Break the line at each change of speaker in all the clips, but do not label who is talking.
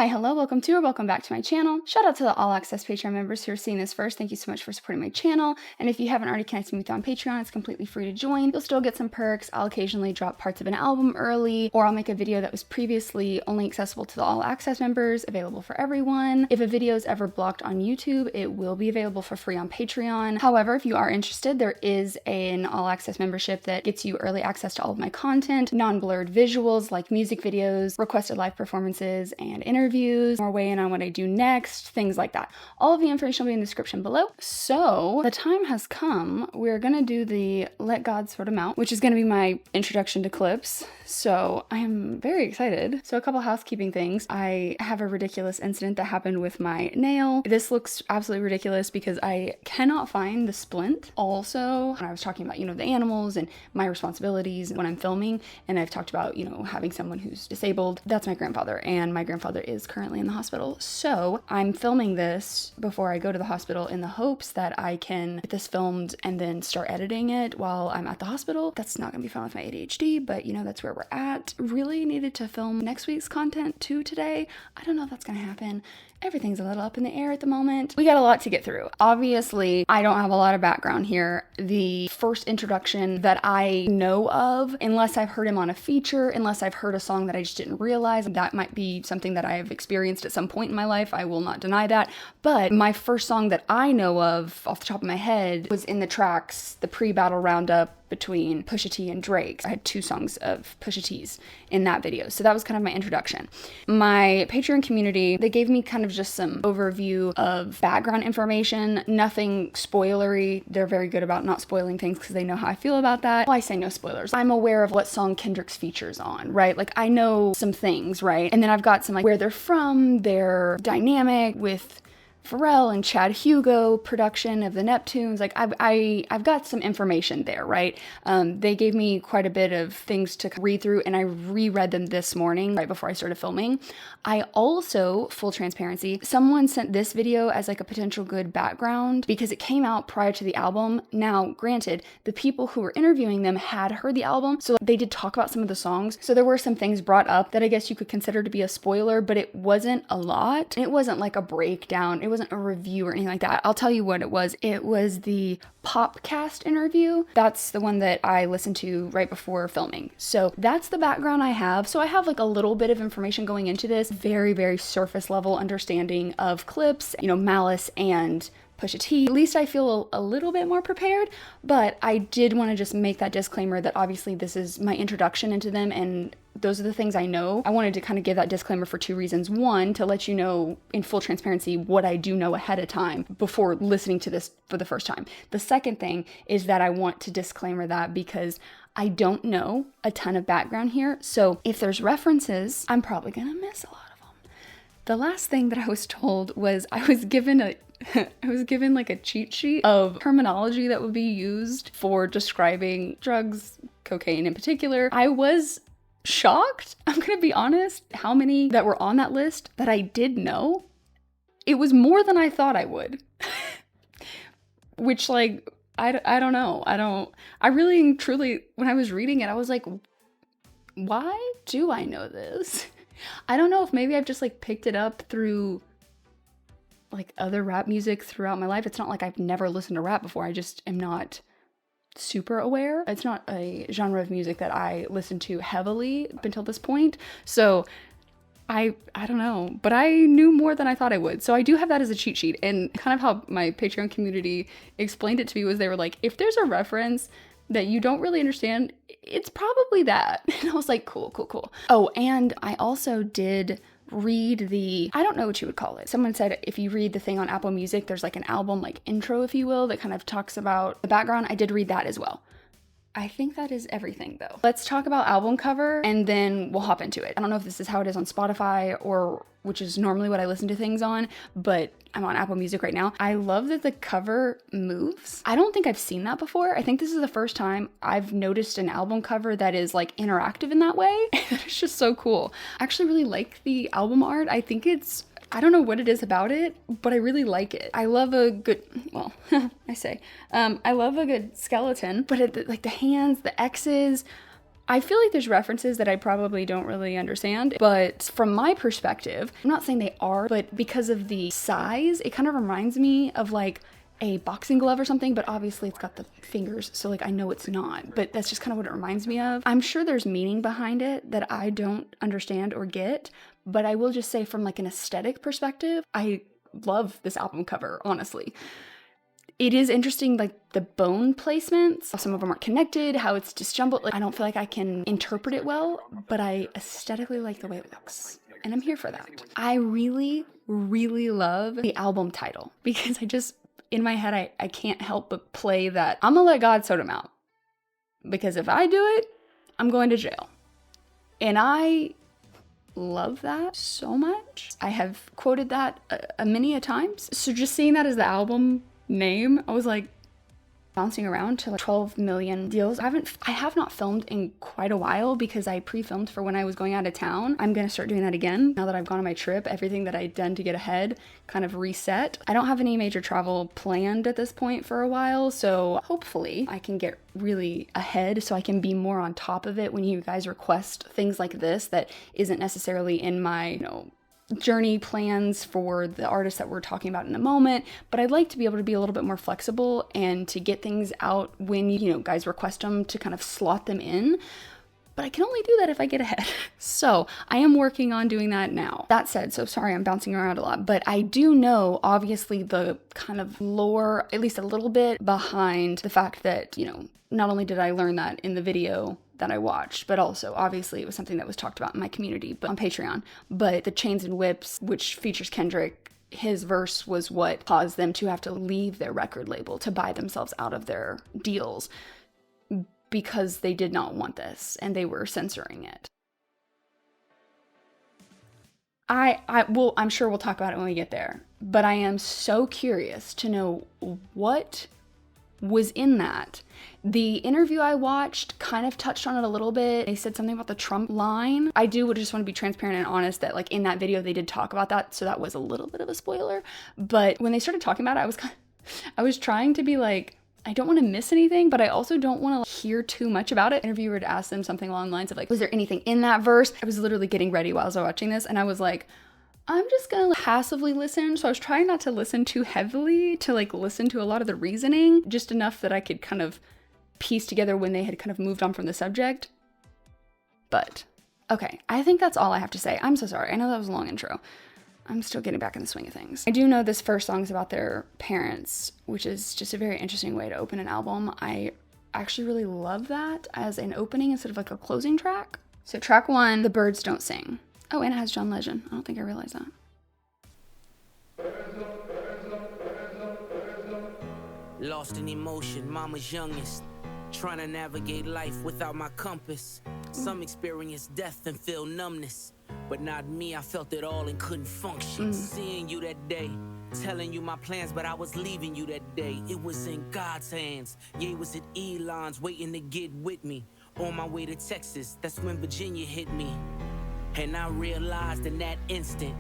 Hi, hello, welcome to or welcome back to my channel. Shout out to the All Access Patreon members who are seeing this first. Thank you so much for supporting my channel. And if you haven't already connected with me on Patreon, it's completely free to join. You'll still get some perks. I'll occasionally drop parts of an album early, or I'll make a video that was previously only accessible to the All Access members, available for everyone. If a video is ever blocked on YouTube, it will be available for free on Patreon. However, if you are interested, there is an All Access membership that gets you early access to all of my content, non-blurred visuals like music videos, requested live performances, and interviews, more weighing on what I do next, things like that. All of the information will be in the description below. So the time has come. We're gonna do the Let God Sort 'Em Out, which is gonna be my introduction to Clipse. So I am very excited. So a couple housekeeping things. I have a ridiculous incident that happened with my nail. This looks absolutely ridiculous because I cannot find the splint. Also, when I was talking about, the animals and my responsibilities when I'm filming, and I've talked about, having someone who's disabled, that's my grandfather, and my grandfather is currently in the hospital. So I'm filming this before I go to the hospital in the hopes that I can get this filmed and then start editing it while I'm at the hospital. That's not gonna be fun with my ADHD, but that's where we're at. Really needed to film next week's content too today. I don't know if that's gonna happen. Everything's a little up in the air at the moment. We got a lot to get through. Obviously, I don't have a lot of background here. The first introduction that I know of, unless I've heard him on a feature, unless I've heard a song that I just didn't realize, that might be something that I've experienced at some point in my life. I will not deny that. But my first song that I know of off the top of my head was in the tracks, the pre-battle roundup between Pusha T and Drake. I had 2 songs of Pusha T's in that video. So that was kind of my introduction. My Patreon community, they gave me kind of just some overview of background information, nothing spoilery. They're very good about not spoiling things because they know how I feel about that. Well, I say no spoilers. I'm aware of what song Kendrick's features on, right? Like I know some things, right? And then I've got some like where they're from, their dynamic with Pharrell and Chad Hugo production of the Neptunes. Like I've got some information there, right? They gave me quite a bit of things to read through, and I reread them this morning right before I started filming. I also, full transparency, someone sent this video as like a potential good background because it came out prior to the album. Now, granted, the people who were interviewing them had heard the album, so they did talk about some of the songs. So there were some things brought up that I guess you could consider to be a spoiler, but it wasn't a lot. It wasn't like a breakdown. It wasn't a review or anything like that. I'll tell you what it was. It was the Popcast interview. That's the one that I listened to right before filming. So that's the background I have. So I have like a little bit of information going into this, very, very surface level understanding of Clipse, Malice and Pusha T. At least I feel a little bit more prepared, but I did want to just make that disclaimer that obviously this is my introduction into them and those are the things I know. I wanted to kind of give that disclaimer for 2 reasons. One, to let you know in full transparency what I do know ahead of time before listening to this for the first time. The second thing is that I want to disclaimer that because I don't know a ton of background here. So if there's references, I'm probably gonna miss a lot of them. The last thing that I was told was I was given like a cheat sheet of terminology that would be used for describing drugs, cocaine in particular. I was shocked, I'm gonna be honest, how many that were on that list that I did know. It was more than I thought I would. Which like, I don't know. I really truly, when I was reading it, I was like, why do I know this? I don't know if maybe I've just like picked it up through like other rap music throughout my life. It's not like I've never listened to rap before. I just am not super aware. It's not a genre of music that I listen to heavily up until this point. So I don't know, but I knew more than I thought I would. So I do have that as a cheat sheet. And kind of how my Patreon community explained it to me was they were like, if there's a reference that you don't really understand, it's probably that. And I was like, cool. Oh, and I also did read the, I don't know what you would call it. Someone said if you read the thing on Apple Music, there's like an album like intro, if you will, that kind of talks about the background. I did read that as well. I think that is everything though. Let's talk about album cover and then we'll hop into it. I don't know if this is how it is on Spotify or which is normally what I listen to things on, but I'm on Apple Music right now. I love that the cover moves. I don't think I've seen that before. I think this is the first time I've noticed an album cover that is like interactive in that way. It's just so cool. I actually really like the album art. I think it's, I don't know what it is about it, but I really like it. I love a good, well, I love a good skeleton, but like the hands, the X's, I feel like there's references that I probably don't really understand, but from my perspective, I'm not saying they are, but because of the size, it kind of reminds me of like a boxing glove or something, but obviously it's got the fingers, so like I know it's not, but that's just kind of what it reminds me of. I'm sure there's meaning behind it that I don't understand or get, but I will just say from like an aesthetic perspective, I love this album cover, honestly. It is interesting, like the bone placements, how some of them aren't connected, how it's disjumbled. Like, I don't feel like I can interpret it well, but I aesthetically like the way it looks. And I'm here for that. I really, really love the album title because I just, in my head, I can't help but play that I'm gonna let God sort him out. Because if I do it, I'm going to jail. And I love that so much. I have quoted that many a times. So just seeing that as the album name, I was like bouncing around to like 12 million deals. I have not filmed in quite a while because I pre-filmed for when I was going out of town. I'm gonna start doing that again now that I've gone on my trip. Everything that I'd done to get ahead kind of reset. I don't have any major travel planned at this point for a while, so hopefully I can get really ahead so I can be more on top of it when you guys request things like this that isn't necessarily in my, journey plans for the artists that we're talking about in a moment, but I'd like to be able to be a little bit more flexible and to get things out when guys request them, to kind of slot them in. But I can only do that if I get ahead. So I am working on doing that now. That said, so sorry I'm bouncing around a lot, but I do know obviously the kind of lore, at least a little bit, behind the fact that, not only did I learn that in the video that I watched, but also obviously it was something that was talked about in my community, but on Patreon. But the Chains and Whips, which features Kendrick, his verse was what caused them to have to leave their record label to buy themselves out of their deals because they did not want this and they were censoring it. I'm sure we'll talk about it when we get there, but I am so curious to know what was in that. The interview I watched kind of touched on it a little bit. They said something about the Trump line. I do just want to be transparent and honest that like in that video they did talk about that, so that was a little bit of a spoiler. But when they started talking about it, I was trying to be like, I don't want to miss anything, but I also don't want to hear too much about it. Interviewer would ask them something along the lines of like, was there anything in that verse? I was literally getting ready while I was watching this, and I was like, I'm just gonna passively listen. So I was trying not to listen too heavily, to like listen to a lot of the reasoning, just enough that I could kind of piece together when they had kind of moved on from the subject. But okay, I think that's all I have to say. I'm so sorry. I know that was a long intro. I'm still getting back in the swing of things. I do know this first song is about their parents, which is just a very interesting way to open an album. I actually really love that as an opening instead of like a closing track. So track 1, The Birds Don't Sing. Oh, and it has John Legend. I don't think I realized that.
Lost in emotion, mama's youngest. Trying to navigate life without my compass. Some experience death and feel numbness. But not me, I felt it all and couldn't function. Seeing you that day, telling you my plans, but I was leaving you that day. It was in God's hands. Yeah, it was at Elon's waiting to get with me. On my way to Texas, that's when Virginia hit me. And I realized in that instant,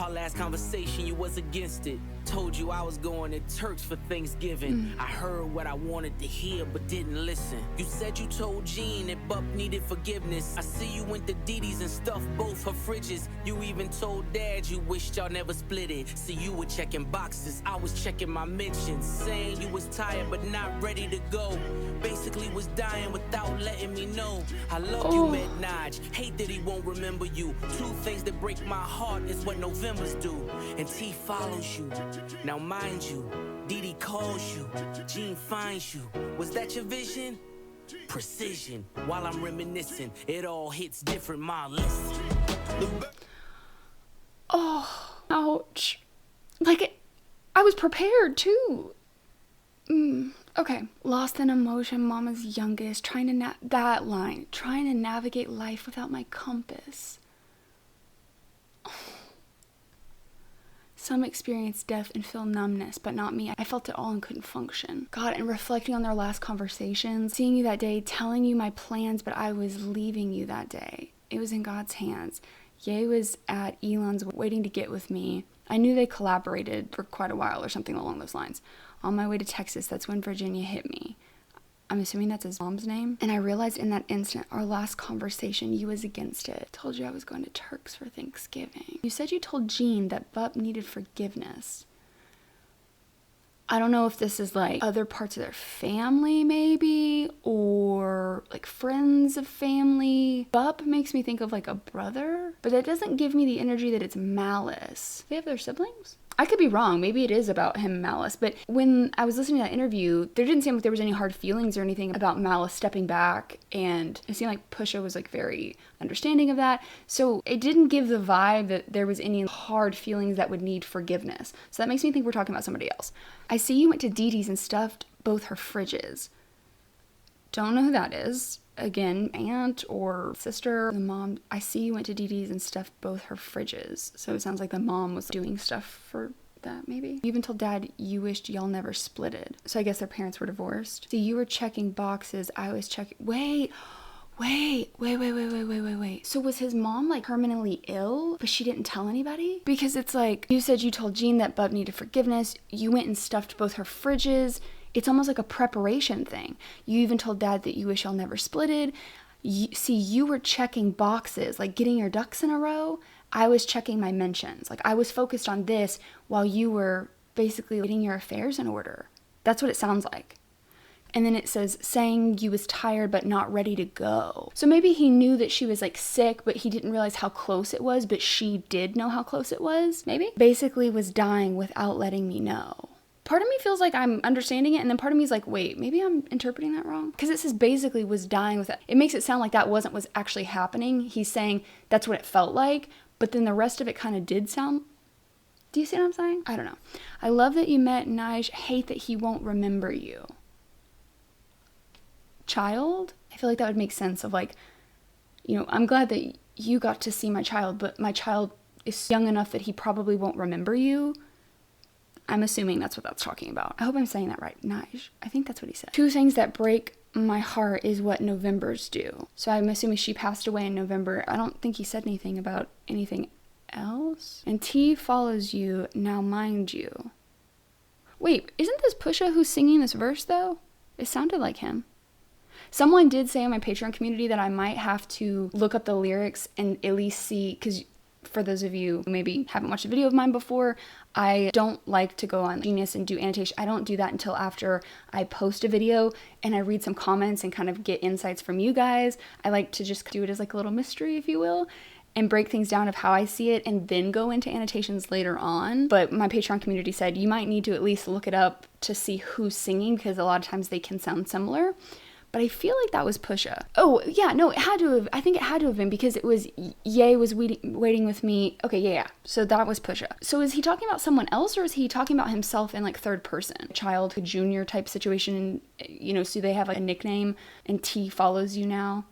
our last conversation, you was against it. Told you I was going to Turks for Thanksgiving. I heard what I wanted to hear, but didn't listen. You said you told Jean that Buck needed forgiveness. I see you went to Didi's and stuffed both her fridges. You even told Dad you wished y'all never split it. See, you were checking boxes, I was checking my mentions. Saying you was tired but not ready to go. Basically was dying without letting me know. I love you, Med Naj. Hate that he won't remember you. Two things that break my heart is what November's do. And T follows you. Now mind you, Didi calls you, Jean finds you. Was that your vision? Precision. While I'm reminiscing, it all hits different, my listen.
Oh, ouch. Like, I was prepared too. Okay. Lost in emotion, mama's youngest, trying to navigate life without my compass. Some experience death and feel numbness, but not me. I felt it all and couldn't function. God, and reflecting on their last conversations, seeing you that day, telling you my plans, but I was leaving you that day. It was in God's hands. Ye was at Elon's waiting to get with me. I knew they collaborated for quite a while or something along those lines. On my way to Texas, that's when Virginia hit me. I'm assuming that's his mom's name. And I realized in that instant, our last conversation, you was against it. I told you I was going to Turks for Thanksgiving. You said you told Jean that Bup needed forgiveness. I don't know if this is like other parts of their family maybe, or like friends of family. Bup makes me think of like a brother, but that doesn't give me the energy that it's malice. They have their siblings? I could be wrong. Maybe it is about him, Malice. But when I was listening to that interview, there didn't seem like there was any hard feelings or anything about Malice stepping back. And it seemed like Pusha was like very understanding of that. So it didn't give the vibe that there was any hard feelings that would need forgiveness. So that makes me think we're talking about somebody else. I see you went to Dee Dee's and stuffed both her fridges. Don't know who that is. Again, aunt or sister, the mom. I see you went to Dee Dee's and stuffed both her fridges. So it sounds like the mom was doing stuff for that, maybe. You even told dad you wished y'all never splitted. So I guess their parents were divorced. So you were checking boxes. I was checking. Wait. So was his mom like permanently ill, but she didn't tell anybody? Because it's like, you said you told Jean that Bub needed forgiveness. You went and stuffed both her fridges. It's almost like a preparation thing. You even told dad that you wish y'all never splitted. You were checking boxes, like getting your ducks in a row. I was checking my mentions. Like I was focused on this while you were basically getting your affairs in order. That's what it sounds like. And then it says, saying you was tired but not ready to go. So maybe he knew that she was like sick, but he didn't realize how close it was, but she did know how close it was, maybe? Basically was dying without letting me know. Part of me feels like I'm understanding it, and then part of me is like, wait, maybe I'm interpreting that wrong? Because it says basically was dying with it. It makes it sound like that wasn't what's actually happening. He's saying that's what it felt like, but then the rest of it kind of did sound... Do you see what I'm saying? I don't know. I love that you met Nige. Hate that he won't remember you. Child? I feel like that would make sense of like, you know, I'm glad that you got to see my child, but my child is young enough that he probably won't remember you. I'm assuming that's what that's talking about. I hope I'm saying that right. Nige. I think that's what he said. 2 things that break my heart is what Novembers do. So I'm assuming she passed away in November. I don't think he said anything about anything else. And T follows you, now mind you. Wait, isn't this Pusha who's singing this verse though? It sounded like him. Someone did say in my Patreon community that I might have to look up the lyrics and at least see, because for those of you who maybe haven't watched a video of mine before, I don't like to go on Genius and do annotation. I don't do that until after I post a video and I read some comments and kind of get insights from you guys. I like to just do it as like a little mystery, if you will, and break things down of how I see it and then go into annotations later on. But my Patreon community said you might need to at least look it up to see who's singing, because a lot of times they can sound similar. But I feel like that was Pusha. Oh, yeah, no, it had to have. I think it had to have been, because it was Ye was waiting with me. Okay, yeah. So that was Pusha. So is he talking about someone else, or is he talking about himself in like third person? Child, junior type situation, you know, so they have like a nickname and T follows you now.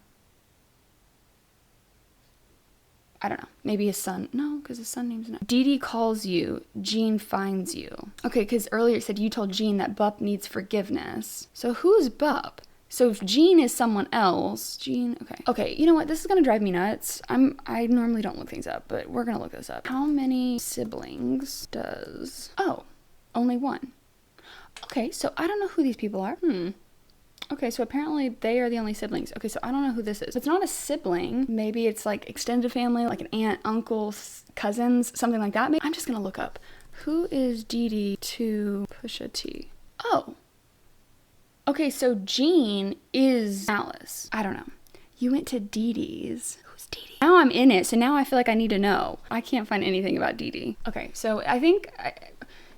I don't know. Maybe his son. No, because his son name's not. Dee Dee calls you. Jean finds you. Okay, because earlier it said you told Jean that Bup needs forgiveness. So who's Bup? So if Jean is someone else, Jean, okay. Okay, you know what? This is gonna drive me nuts. I normally don't look things up, but we're gonna look this up. How many siblings does... Oh, only one. Okay, so I don't know who these people are. Okay, so apparently they are the only siblings. Okay, so I don't know who this is. If it's not a sibling, maybe it's like extended family, like an aunt, uncle, cousins, something like that. Maybe. I'm just gonna look up. Who is Dee Dee to Pusha T? Oh. Okay, so Jean is Alice. I don't know. You went to Dee Dee's. Who's Dee Dee? Now I'm in it, so now I feel like I need to know. I can't find anything about Dee Dee. Okay, so I think...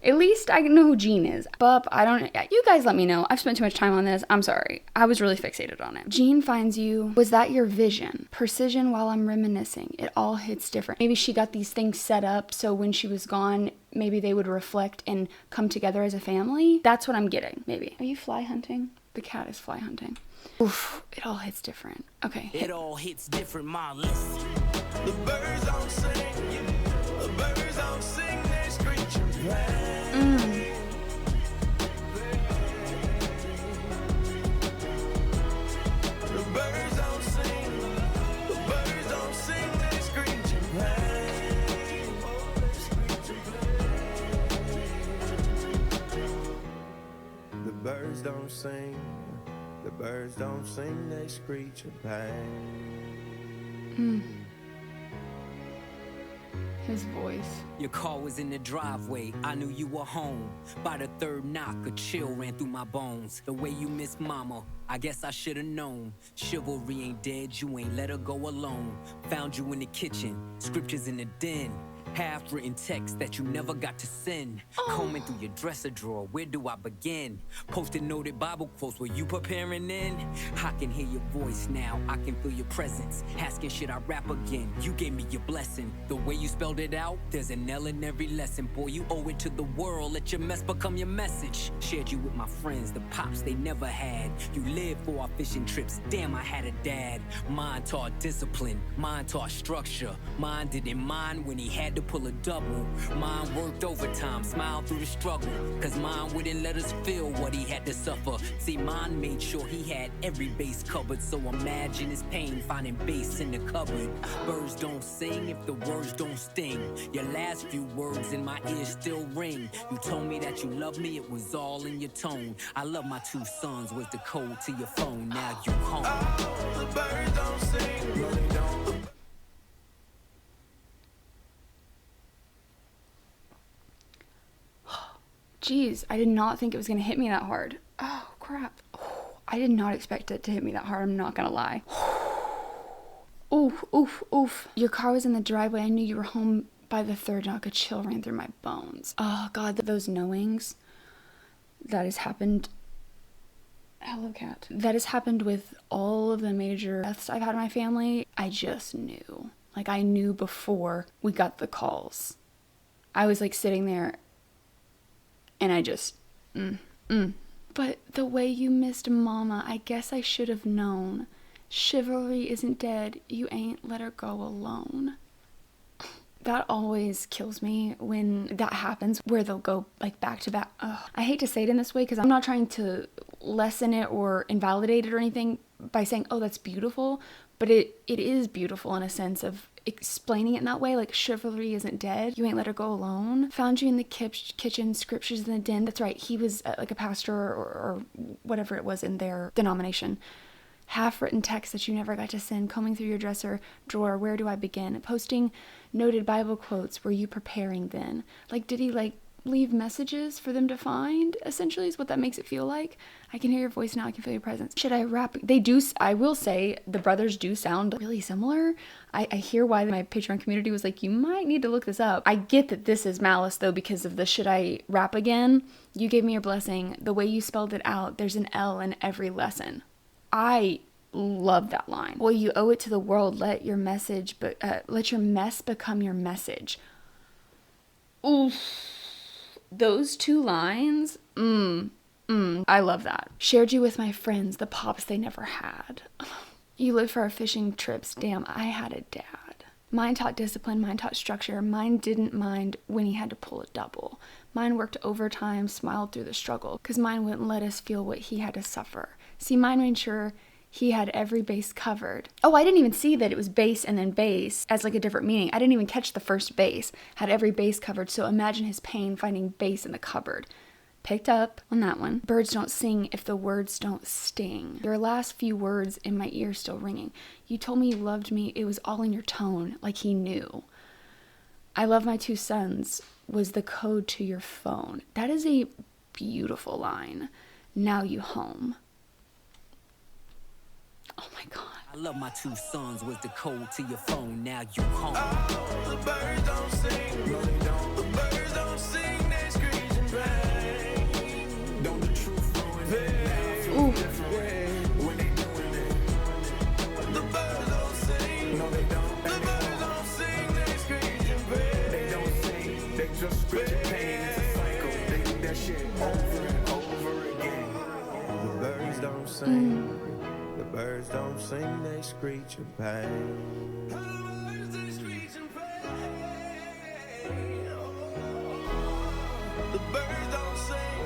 at least I know who Jean is. Bup, I don't... You guys let me know. I've spent too much time on this. I'm sorry. I was really fixated on it. Jean finds you. Was that your vision? Precision while I'm reminiscing. It all hits different. Maybe she got these things set up so when she was gone, maybe they would reflect and come together as a family. That's what I'm getting, maybe. Are you fly hunting? The cat is fly hunting. Oof, it all hits different. Okay.
It all hits different, my list.
The birds don't sing. The birds don't sing. They screech and play. Birds don't sing, The birds don't sing, they screech and pain.
His voice.
Your car was in the driveway, I knew you were home. By the third knock, a chill ran through my bones. The way you missed mama, I guess I should've known. Chivalry ain't dead, you ain't let her go alone. Found you in the kitchen, scriptures in the den. Half-written text that you never got to send. Combing through your dresser drawer, where do I begin? Posted noted Bible quotes, were you preparing in? I can hear your voice now, I can feel your presence. Asking should I rap again, you gave me your blessing. The way you spelled it out, there's an L in every lesson. Boy, you owe it to the world, let your mess become your message. Shared you with my friends, the pops they never had. You lived for our fishing trips, damn I had a dad. Mine taught discipline, mine taught structure. Mine didn't mind when he had to pull a double. Mine worked overtime, smiled through the struggle. Cause mine wouldn't let us feel what he had to suffer. See, mine made sure he had every base covered. So imagine his pain finding bass in the cupboard. Birds don't sing if the words don't sting. Your last few words in my ears still ring. You told me that you loved me, it was all in your tone. I love my two sons was the code to your phone. Now you home.
Oh, the birds don't sing, no they don't.
Jeez, I did not think it was going to hit me that hard. Oh, crap. I did not expect it to hit me that hard, I'm not going to lie. Oof, oof, oof. Your car was in the driveway. I knew you were home by the third knock. A chill ran through my bones. Oh, God, those knowings. That has happened. Hello, cat. That has happened with all of the major deaths I've had in my family. I just knew. Like, I knew before we got the calls. I was, like, sitting there and I just, But the way you missed mama, I guess I should have known. Chivalry isn't dead, you ain't let her go alone. That always kills me when that happens, where they'll go like back to back. Ugh. I hate to say it in this way because I'm not trying to lessen it or invalidate it or anything by saying, oh, that's beautiful. But it is beautiful in a sense of explaining it in that way, like chivalry isn't dead, you ain't let her go alone. Found you in the kitchen, scriptures in the den. That's right, he was like a pastor or whatever it was in their denomination. Half-written text that you never got to send, combing through your dresser drawer, where do I begin? Posting noted Bible quotes, were you preparing then? Like, did he like leave messages for them to find, essentially, is what that makes it feel like. I can hear your voice now, I can feel your presence. Should I rap? They do, I will say, the brothers do sound really similar. I hear why my Patreon community was like, you might need to look this up. I get that this is malice, though, because of the should I rap again? You gave me your blessing. The way you spelled it out, there's an L in every lesson. I love that line. Well, you owe it to the world, let your mess become your message. Oof. Those two lines, I love that. Shared you with my friends, the pops they never had. You lived for our fishing trips, damn, I had a dad. Mine taught discipline, mine taught structure, mine didn't mind when he had to pull a double. Mine worked overtime, smiled through the struggle, cause mine wouldn't let us feel what he had to suffer. See, mine made sure he had every base covered. Oh, I didn't even see that it was base and then base as like a different meaning. I didn't even catch the first base. Had every base covered, so imagine his pain finding base in the cupboard. Picked up on that one. Birds don't sing if the words don't sting. Your last few words in my ear still ringing. You told me you loved me, it was all in your tone, like he knew. I love my two sons was the code to your phone. That is a beautiful line. Now you home. Oh my God.
I love my two sons was the code to your phone. Now you home.
Oh, the birds don't sing, no they don't. The birds don't sing, they screech and bang. Don't the truth flowing in different way when they doing it. The birds don't sing, no they don't. The birds don't sing, they screech and bang. They don't sing, they just screech and pain. It's a cycle, they do that shit over and over again. The birds don't sing. The birds don't sing, they screech and pain. The birds, they screech and pain. The birds don't sing.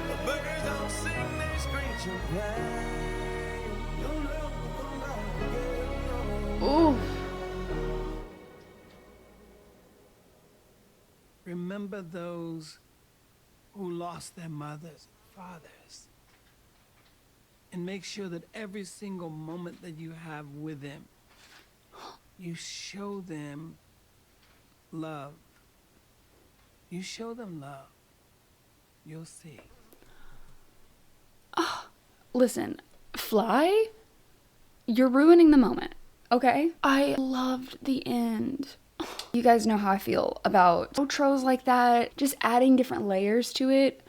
The birds don't sing, they screech and pain. You'll never come back again.
Ooh.
Remember those who lost their mothers and fathers.
and make sure that every single moment that you have with them, you show them love. You show them love. You'll see.
Listen, Fly, you're ruining the moment, okay? I loved the end. You guys know how I feel about outros like that, just adding different layers to it.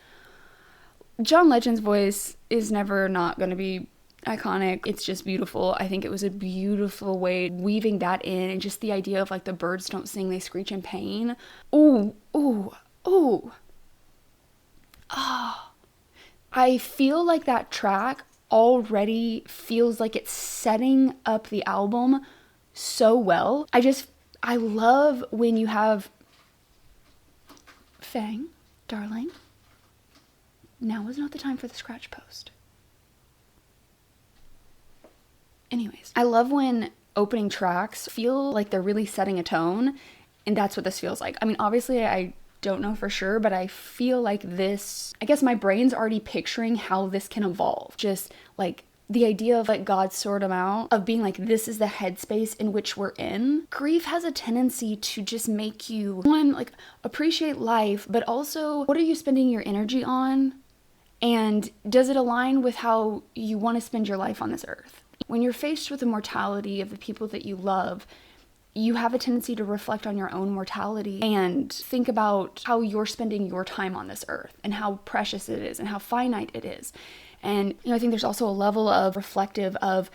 John Legend's voice is never not going to be iconic. It's just beautiful. I think it was a beautiful way weaving that in, and just the idea of like the birds don't sing, they screech in pain. Ooh, ooh, ooh. Ah. I feel like that track already feels like it's setting up the album so well. I love when you have Fang, darling, now is not the time for the scratch post. Anyways, I love when opening tracks feel like they're really setting a tone, and that's what this feels like. I mean, obviously I don't know for sure, but I feel like this, I guess my brain's already picturing how this can evolve. Just like the idea of like God sort them out, of being like, this is the headspace in which we're in. Grief has a tendency to just make you, one, like appreciate life, but also what are you spending your energy on? And does it align with how you want to spend your life on this earth? When you're faced with the mortality of the people that you love, you have a tendency to reflect on your own mortality and think about how you're spending your time on this earth and how precious it is and how finite it is. And, you know, I think there's also a level of reflective of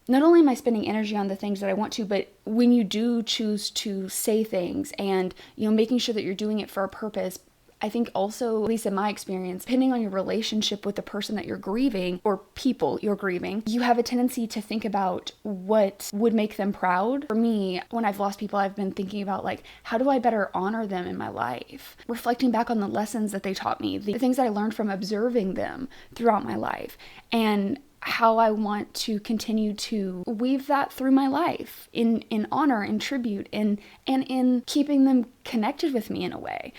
not only am I spending energy on the things that I want to, but when you do choose to say things and, you know, making sure that you're doing it for a purpose. I think also, at least in my experience, depending on your relationship with the person that you're grieving or people you're grieving, you have a tendency to think about what would make them proud. For me, when I've lost people, I've been thinking about like, how do I better honor them in my life? Reflecting back on the lessons that they taught me, the things that I learned from observing them throughout my life, and how I want to continue to weave that through my life in honor, in tribute, and in keeping them connected with me in a way.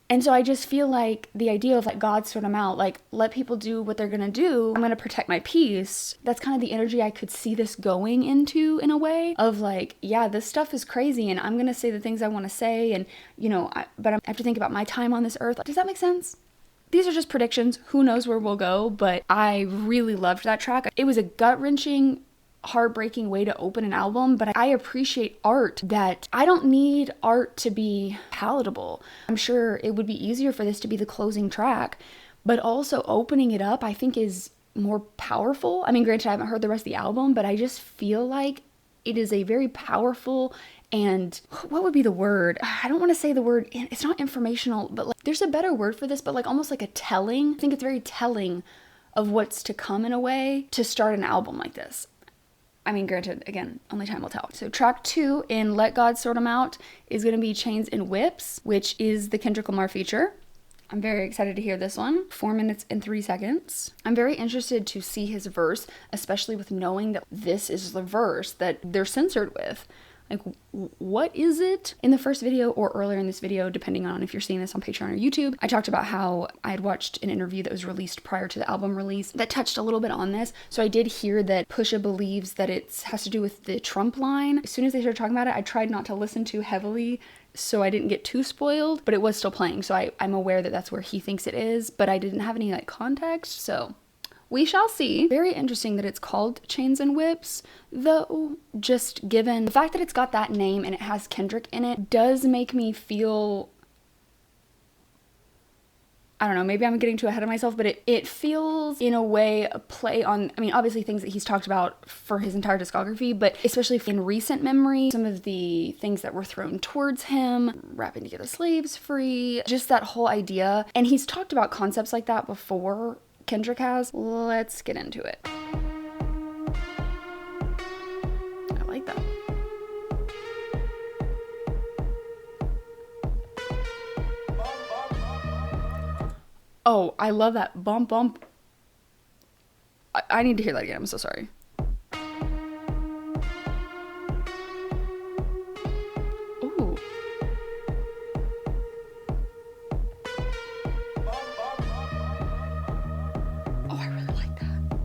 And so I just feel like the idea of like God sort them out, like let people do what they're gonna do, I'm gonna protect my peace. That's kind of the energy I could see this going into in a way of like, yeah, this stuff is crazy and I'm gonna say the things I wanna say, and you know, but I have to think about my time on this earth. Does that make sense? These are just predictions. Who knows where we'll go, but I really loved that track. It was a gut-wrenching, heartbreaking way to open an album, but I appreciate art that I don't need art to be palatable. I'm sure it would be easier for this to be the closing track, but also opening it up I think is more powerful. I mean, granted, I haven't heard the rest of the album, but I just feel like it is a very powerful, and what would be the word? I don't want to say the word, it's not informational, but like, there's a better word for this, but like almost like a telling. I think it's very telling of what's to come in a way to start an album like this. I mean, granted, again, only time will tell. So track 2 in Let God Sort 'Em Out is going to be Chains and Whips, which is the Kendrick Lamar feature. I'm very excited to hear this one. 4 minutes and 3 seconds. I'm very interested to see his verse, especially with knowing that this is the verse that they're censored with. Like, what is it? In the first video or earlier in this video, depending on if you're seeing this on Patreon or YouTube, I talked about how I had watched an interview that was released prior to the album release that touched a little bit on this. So I did hear that Pusha believes that it has to do with the Trump line. As soon as they started talking about it, I tried not to listen too heavily so I didn't get too spoiled, but it was still playing. So I'm aware that that's where he thinks it is, but I didn't have any like context. So we shall see. Very interesting that it's called Chains and Whips, though, just given the fact that it's got that name and it has Kendrick in it does make me feel, I don't know, maybe I'm getting too ahead of myself, but it feels in a way a play on, I mean, obviously things that he's talked about for his entire discography, but especially in recent memory, some of the things that were thrown towards him, rapping to get the slaves free, just that whole idea. And he's talked about concepts like that before, Kendrick has. Let's get into it. I like that. Oh, I love that bump bump. I need to hear that again. I'm so sorry. Ooh. Oh, I really like that.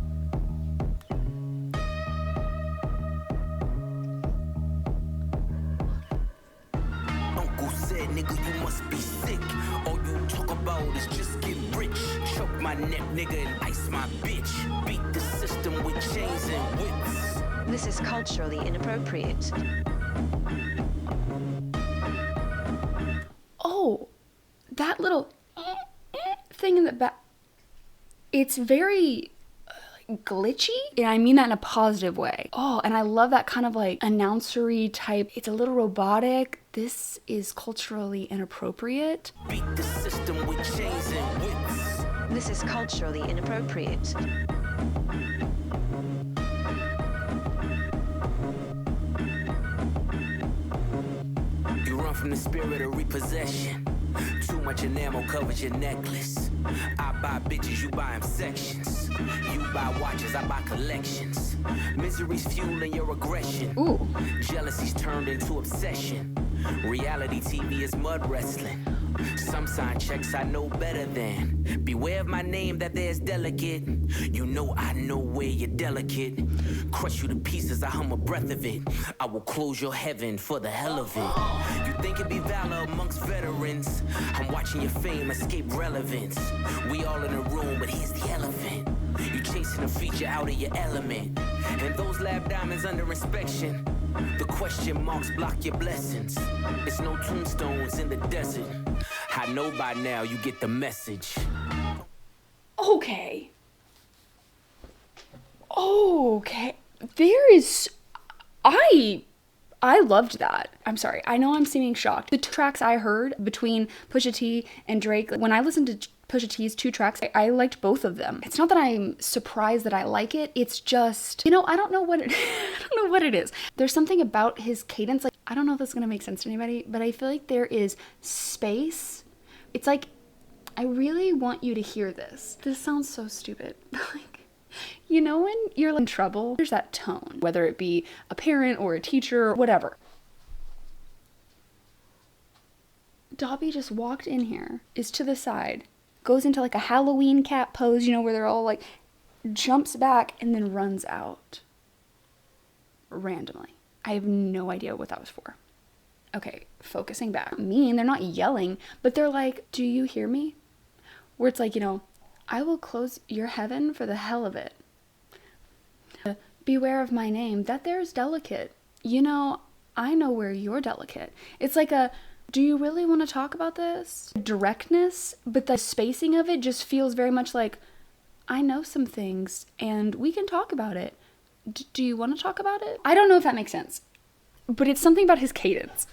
must be sick. All you talk about is just get rich. Choke my neck, nigga, and ice my bitch. Beat the system with chains and whips.
This is culturally inappropriate.
Oh, that little thing in the back, it's very glitchy, and I mean that in a positive way. Oh, and I love that kind of like announcery type. It's a little robotic. This is culturally inappropriate.
Beat the system with chains and whips.
This is culturally inappropriate.
You run from the spirit of repossession. Too much enamel covers your necklace. I buy bitches, you buy them sections. You buy watches, I buy collections. Misery's fueling your aggression.
Ooh.
Jealousy's turned into obsession. Reality TV is mud wrestling. Some sign checks I know better than. Beware of my name that there's delicate. You know I know where you're delicate. Crush you to pieces, I hum a breath of it. I will close your heaven for the hell of it. You think it'd be valor amongst veterans. I'm watching your fame escape relevance. We all in a room, but here's the elephant. You chasing a feature out of your element. And those lab diamonds under inspection. The question marks block your blessings. It's no tombstones in the desert. I know by now you get the message.
Okay. Okay. There is... I loved that. I'm sorry. I know I'm seeming shocked. The two tracks I heard between Pusha T and Drake, when I listened to Pusha T's 2 tracks, I liked both of them. It's not that I'm surprised that I like it. It's just, I don't know what it I don't know what it is. There's something about his cadence. Like, I don't know if this is going to make sense to anybody, but I feel like there is space. It's like, I really want you to hear this. This sounds so stupid. Like, when you're in trouble, there's that tone, whether it be a parent or a teacher or whatever. Dobby just walked in here, is to the side, goes into like a Halloween cat pose, where they're all like, jumps back and then runs out. Randomly. I have no idea what that was for. Okay, focusing back. They're not yelling, but they're like, do you hear me? Where it's like, I will close your heaven for the hell of it. Beware of my name. That there's delicate. I know where you're delicate. It's like do you really want to talk about this? Directness, but the spacing of it just feels very much like, I know some things and we can talk about it. Do you want to talk about it? I don't know if that makes sense, but it's something about his cadence.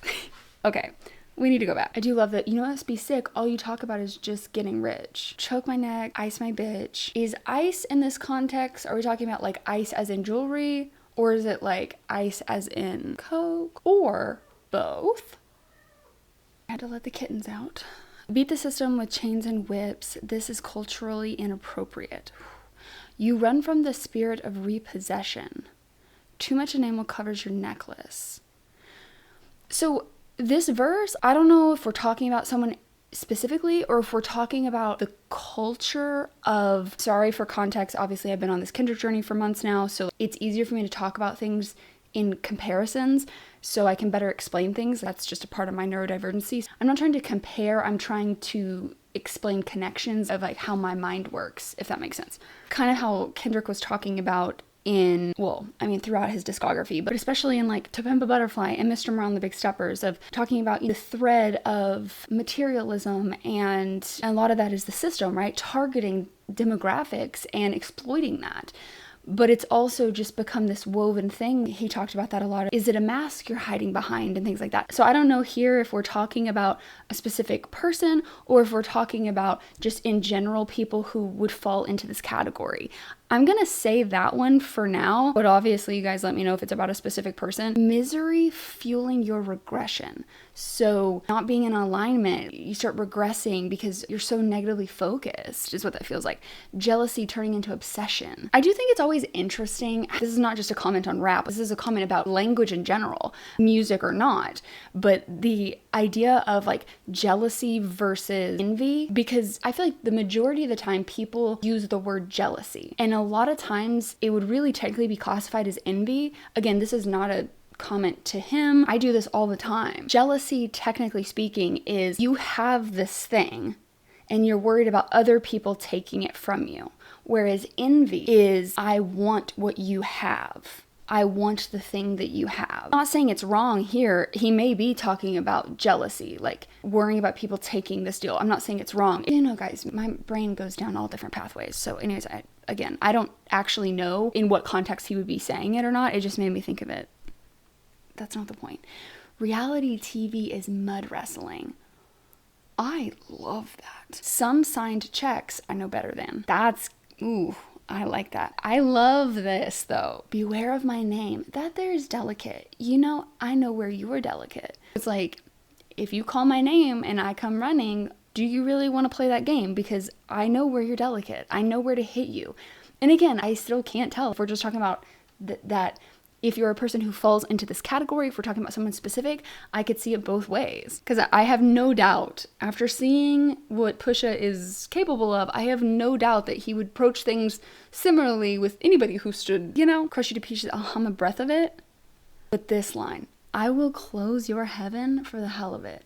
Okay. We need to go back. I do love that. Let's be sick. All you talk about is just getting rich. Choke my neck, ice my bitch. Is ice in this context, are we talking about like ice as in jewelry? Or is it like ice as in coke? Or both? I had to let the kittens out. Beat the system with chains and whips. This is culturally inappropriate. You run from the spirit of repossession. Too much enamel covers your necklace. So this verse, I don't know if we're talking about someone specifically or if we're talking about the culture of, sorry for context, obviously I've been on this Kindred journey for months now, so it's easier for me to talk about things in comparisons so I can better explain things. That's just a part of my neurodivergency. I'm not trying to compare, I'm trying to explain connections of like how my mind works, if that makes sense. Kind of how Kendrick was talking about throughout his discography, but especially in like To Pimp a Butterfly and Mr. Morale and the Big Steppers, of talking about the thread of materialism, and a lot of that is the system, right? Targeting demographics and exploiting that. But it's also just become this woven thing. He talked about that a lot. Is it a mask you're hiding behind and things like that? So I don't know here if we're talking about a specific person or if we're talking about just in general people who would fall into this category. I'm gonna say that one for now, but obviously you guys let me know if it's about a specific person. Misery fueling your regression. So not being in alignment, you start regressing because you're so negatively focused is what that feels like. Jealousy turning into obsession. I do think it's always interesting. This is not just a comment on rap. This is a comment about language in general, music or not. But the idea of like jealousy versus envy, because I feel like the majority of the time people use the word jealousy. And a lot of times it would really technically be classified as envy. Again, this is not a comment to him. I do this all the time. Jealousy, technically speaking, is you have this thing and you're worried about other people taking it from you. Whereas envy is, I want what you have. I want the thing that you have. I'm not saying it's wrong here. He may be talking about jealousy, like worrying about people taking this deal. I'm not saying it's wrong. You know, guys, my brain goes down all different pathways. So anyways, I don't actually know in what context he would be saying it or not. It just made me think of it. That's not the point. Reality TV is mud wrestling. I love that. Some signed checks I know better than. Ooh, I like that. I love this though. Beware of my name. That there is delicate. You know, I know where you are delicate. It's like, if you call my name and I come running, do you really want to play that game? Because I know where you're delicate. I know where to hit you. And again, I still can't tell if we're just talking about that. If you're a person who falls into this category, if we're talking about someone specific, I could see it both ways. Because I have no doubt, after seeing what Pusha is capable of, I have no doubt that he would approach things similarly with anybody who stood, you know, crush you to pieces. I'll hum a breath of it. But this line, I will close your heaven for the hell of it.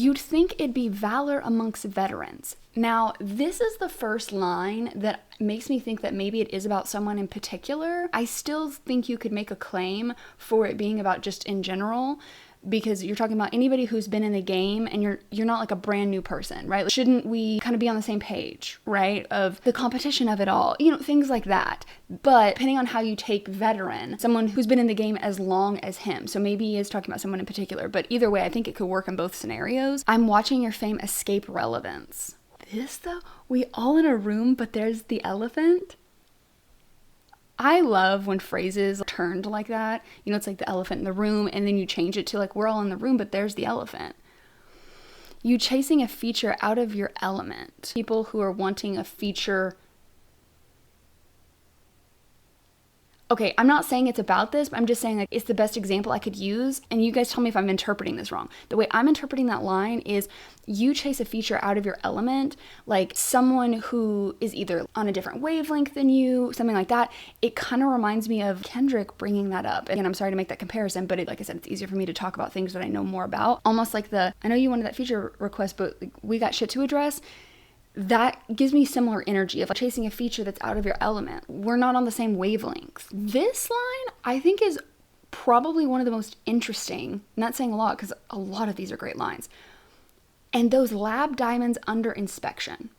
You'd think it'd be valor amongst veterans. Now, this is the first line that makes me think that maybe it is about someone in particular. I still think you could make a claim for it being about just in general, because you're talking about anybody who's been in the game and you're not like a brand new person, right? Shouldn't we kind of be on the same page, right? Of the competition of it all, you know, things like that. But depending on how you take veteran, someone who's been in the game as long as him. So maybe he is talking about someone in particular, but either way, I think it could work in both scenarios. I'm watching your fame escape relevance. This though, we all in a room, but there's the elephant. I love when phrases turned like that. You know, it's like the elephant in the room, and then you change it to like, we're all in the room, but there's the elephant. You chasing a feature out of your element. People who are wanting a feature. Okay, I'm not saying it's about this, but I'm just saying like it's the best example I could use, and you guys tell me if I'm interpreting this wrong. The way I'm interpreting that line is you chase a feature out of your element, like someone who is either on a different wavelength than you, something like that. It kind of reminds me of Kendrick bringing that up. And I'm sorry to make that comparison, but like I said, it's easier for me to talk about things that I know more about. Almost like I know you wanted that feature request, but like, we got shit to address. That gives me similar energy of like chasing a feature that's out of your element. We're not on the same wavelength. This line, I think, is probably one of the most interesting. I'm not saying a lot because a lot of these are great lines. And those lab diamonds under inspection.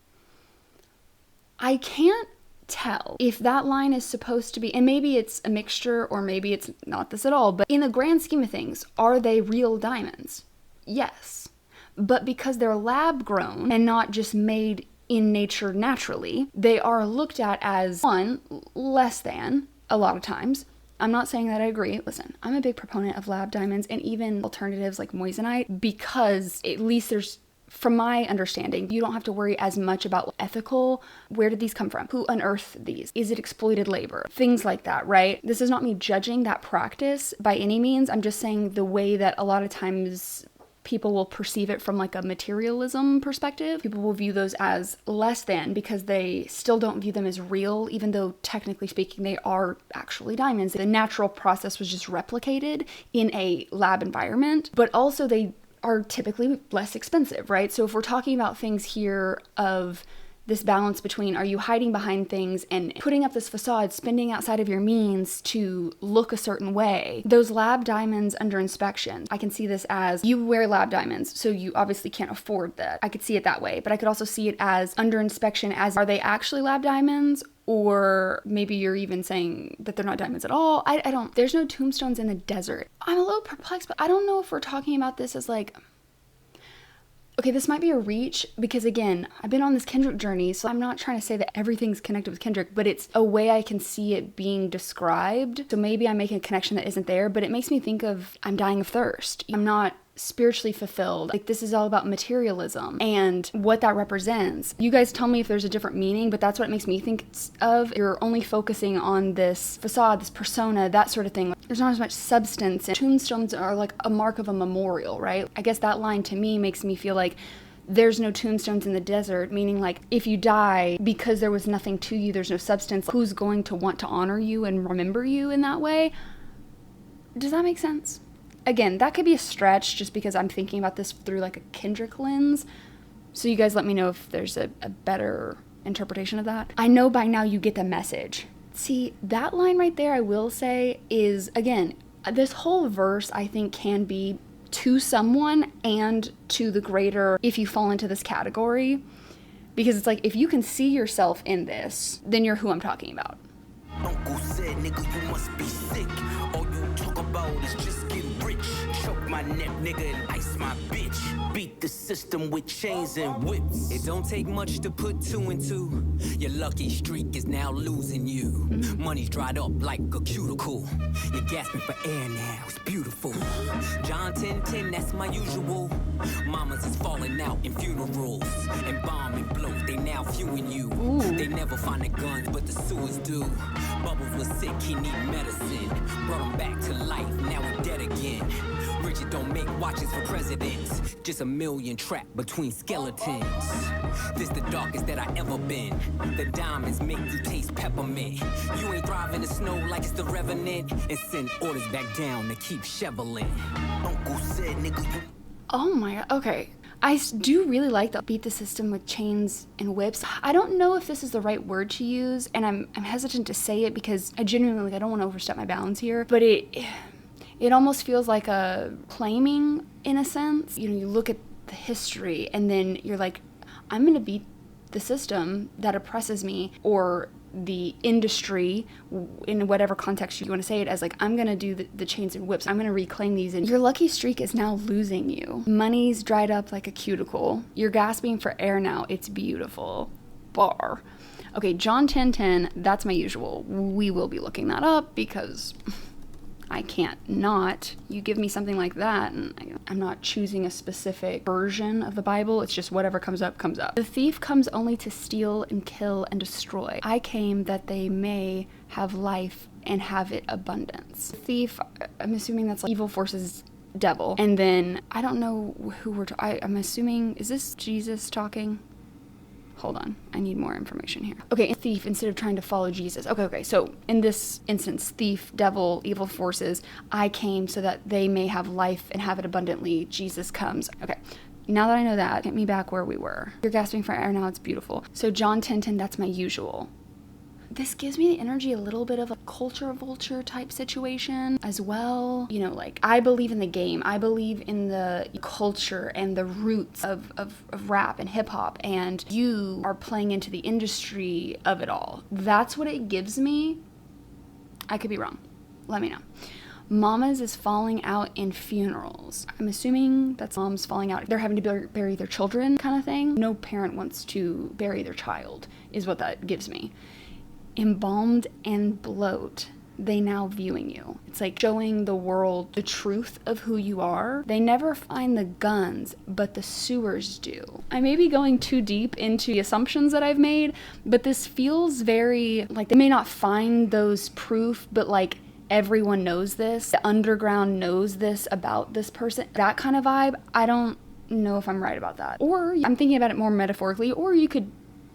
I can't tell if that line is supposed to be, and maybe it's a mixture or maybe it's not this at all, but in the grand scheme of things, are they real diamonds? Yes. But because they're lab grown and not just made in nature naturally, they are looked at as, one, less than a lot of times. I'm not saying that I agree. Listen, I'm a big proponent of lab diamonds and even alternatives like moissanite, because at least there's, from my understanding, you don't have to worry as much about ethical. Where did these come from? Who unearthed these? Is it exploited labor? Things like that, right? This is not me judging that practice by any means. I'm just saying the way that a lot of times people will perceive it from like a materialism perspective. People will view those as less than because they still don't view them as real, even though technically speaking they are actually diamonds. The natural process was just replicated in a lab environment, but also they are typically less expensive, right? So if we're talking about things here of this balance between, are you hiding behind things and putting up this facade, spending outside of your means to look a certain way? Those lab diamonds under inspection, I can see this as you wear lab diamonds, so you obviously can't afford that. I could see it that way, but I could also see it as under inspection as, are they actually lab diamonds? Or maybe you're even saying that they're not diamonds at all. I don't, there's no tombstones in the desert. I'm a little perplexed, but I don't know if we're talking about this as like, okay, this might be a reach because, again, I've been on this Kendrick journey, so I'm not trying to say that everything's connected with Kendrick, but it's a way I can see it being described. So maybe I'm making a connection that isn't there, but it makes me think of, I'm dying of thirst. I'm not spiritually fulfilled. Like, this is all about materialism and what that represents. You guys tell me if there's a different meaning, but that's what it makes me think of. You're only focusing on this facade, this persona, that sort of thing. There's not as much substance, and tombstones are like a mark of a memorial, right? I guess that line to me makes me feel like there's no tombstones in the desert, meaning like if you die because there was nothing to you, there's no substance, who's going to want to honor you and remember you in that way? Does that make sense? Again, that could be a stretch just because I'm thinking about this through like a Kendrick lens. So you guys let me know if there's a better interpretation of that. I know by now you get the message. See, that line right there, I will say, is, again, this whole verse I think can be to someone and to the greater if you fall into this category. Because it's like, if you can see yourself in this, then you're who I'm talking about.
Uncle said, nigga, you must be sick. All you talk about is just get rich. Choke my neck, nigga, and ice my bitch. Beat the system with chains and whips. It don't take much to put 2 and 2. Your lucky streak is now losing you. Money's dried up like a cuticle. You're gasping for air now, it's beautiful. John 10:10, that's my usual. Mamas is falling out in funerals. And bombing blows, they now viewing you. They never find the guns, but the sewers do. Bubbles was sick, he need medicine. Brought him back to life, now we're dead again. Richard don't make watches for presidents. Just a million trapped between skeletons. This the darkest that I ever been. The diamonds make you taste peppermint. You ain't thriving in the snow like it's the Revenant. And send orders back down to keep shoveling. Uncle said, nigga, you...
Oh my god, okay. I do really like the beat the system with chains and whips. I don't know if this is the right word to use, and I'm hesitant to say it because I genuinely, like, I don't want to overstep my bounds here, but it almost feels like a claiming in a sense. You know, you look at the history and then you're like, I'm going to beat the system that oppresses me, or the industry, in whatever context you want to say it as, like, I'm going to do the chains and whips. I'm going to reclaim these. And your lucky streak is now losing you. Money's dried up like a cuticle. You're gasping for air now. It's beautiful. Bar. Okay, John 10:10, that's my usual. We will be looking that up because I can't not. You give me something like that, and I'm not choosing a specific version of the Bible. It's just whatever comes up, comes up. The thief comes only to steal and kill and destroy. I came that they may have life and have it abundance. The thief, I'm assuming that's like evil forces, devil. And then, I don't know who I'm assuming, is this Jesus talking? Hold on, I need more information here. Okay, thief, instead of trying to follow Jesus. Okay, so in this instance, thief, devil, evil forces, I came so that they may have life and have it abundantly. Jesus comes. Okay, now that I know that, get me back where we were. You're gasping for air now, it's beautiful. So John 10:10, that's my usual. This gives me the energy a little bit of a culture vulture type situation as well. You know, like, I believe in the game. I believe in the culture and the roots of rap and hip hop, and you are playing into the industry of it all. That's what it gives me. I could be wrong. Let me know. Mamas is falling out in funerals. I'm assuming that's moms falling out. They're having to bury their children kind of thing. No parent wants to bury their child is what that gives me. Embalmed and bloat, they now viewing you. It's like showing the world the truth of who you are. They never find the guns, but the sewers do. I may be going too deep into the assumptions that I've made, but this feels very like they may not find those proof, but like everyone knows this. The underground knows this about this person. That kind of vibe. I don't know if I'm right about that. Or I'm thinking about it more metaphorically, or you could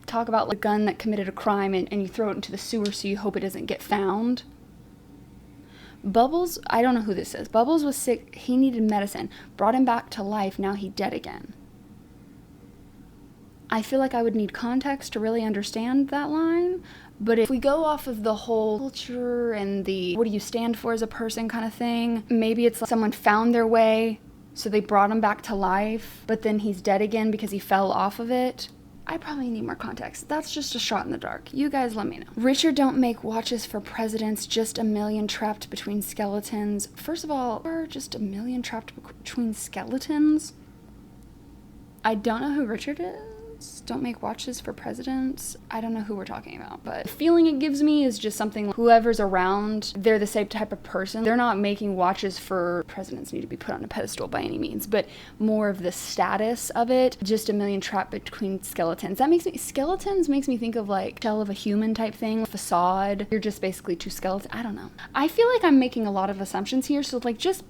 talk about like a gun that committed a crime and you throw it into the sewer so you hope it doesn't get found. Bubbles, I don't know who this is. Bubbles was sick, he needed medicine. Brought him back to life, now he dead again. I feel like I would need context to really understand that line, but if we go off of the whole culture and the what do you stand for as a person kind of thing, maybe it's like someone found their way, so they brought him back to life, but then he's dead again because he fell off of it. I probably need more context. That's just a shot in the dark. You guys let me know. Richard don't make watches for presidents, just a million trapped between skeletons. First of all, are just a million trapped between skeletons? I don't know who Richard is. Don't make watches for presidents. I don't know who we're talking about, but the feeling it gives me is just something like whoever's around, they're the same type of person. They're not making watches for presidents need to be put on a pedestal by any means, but more of the status of it. Just a million trapped between skeletons. Skeletons makes me think of like shell of a human type thing, facade. You're just basically two skeletons. I don't know. I feel like I'm making a lot of assumptions here, so like just,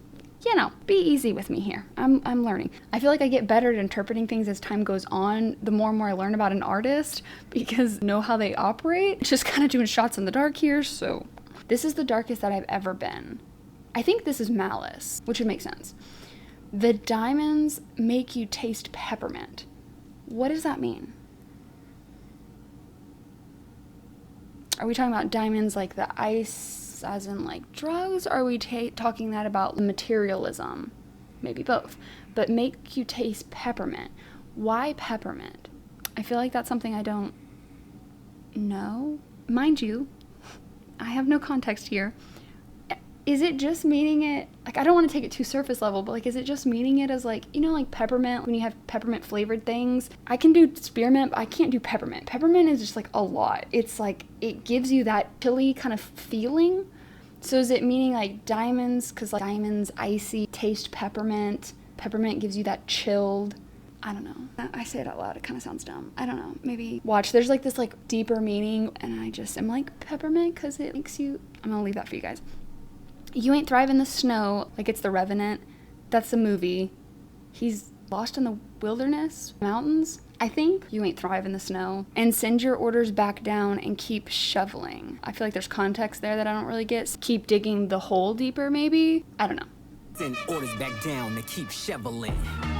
you know, be easy with me here. I'm learning. I feel like I get better at interpreting things as time goes on, the more and more I learn about an artist, because I know how they operate. Just kind of doing shots in the dark here, so this is the darkest that I've ever been. I think this is malice, which would make sense. The diamonds make you taste peppermint. What does that mean? Are we talking about diamonds like the ice, as in like drugs? Or are we talking that about materialism? Maybe both. But make you taste peppermint. Why peppermint? I feel like that's something I don't know. Mind you, I have no context here. Is it just meaning it, like, I don't want to take it too surface level, but like, is it just meaning it as like, you know, like peppermint, when you have peppermint flavored things? I can do spearmint, but I can't do peppermint. Peppermint is just like a lot. It's like, it gives you that chilly kind of feeling. So is it meaning like diamonds, because like diamonds, icy, taste peppermint. Peppermint gives you that chilled. I don't know. I say it out loud. It kind of sounds dumb. I don't know. Maybe watch. There's like this like deeper meaning, and I just am like peppermint because it makes you, I'm going to leave that for you guys. You Ain't Thrive in the Snow, like it's The Revenant. That's the movie. He's lost in the wilderness, mountains, I think. You Ain't Thrive in the Snow. And send your orders back down and keep shoveling. I feel like there's context there that I don't really get. Keep digging the hole deeper, maybe? I don't know.
Send orders back down to keep shoveling.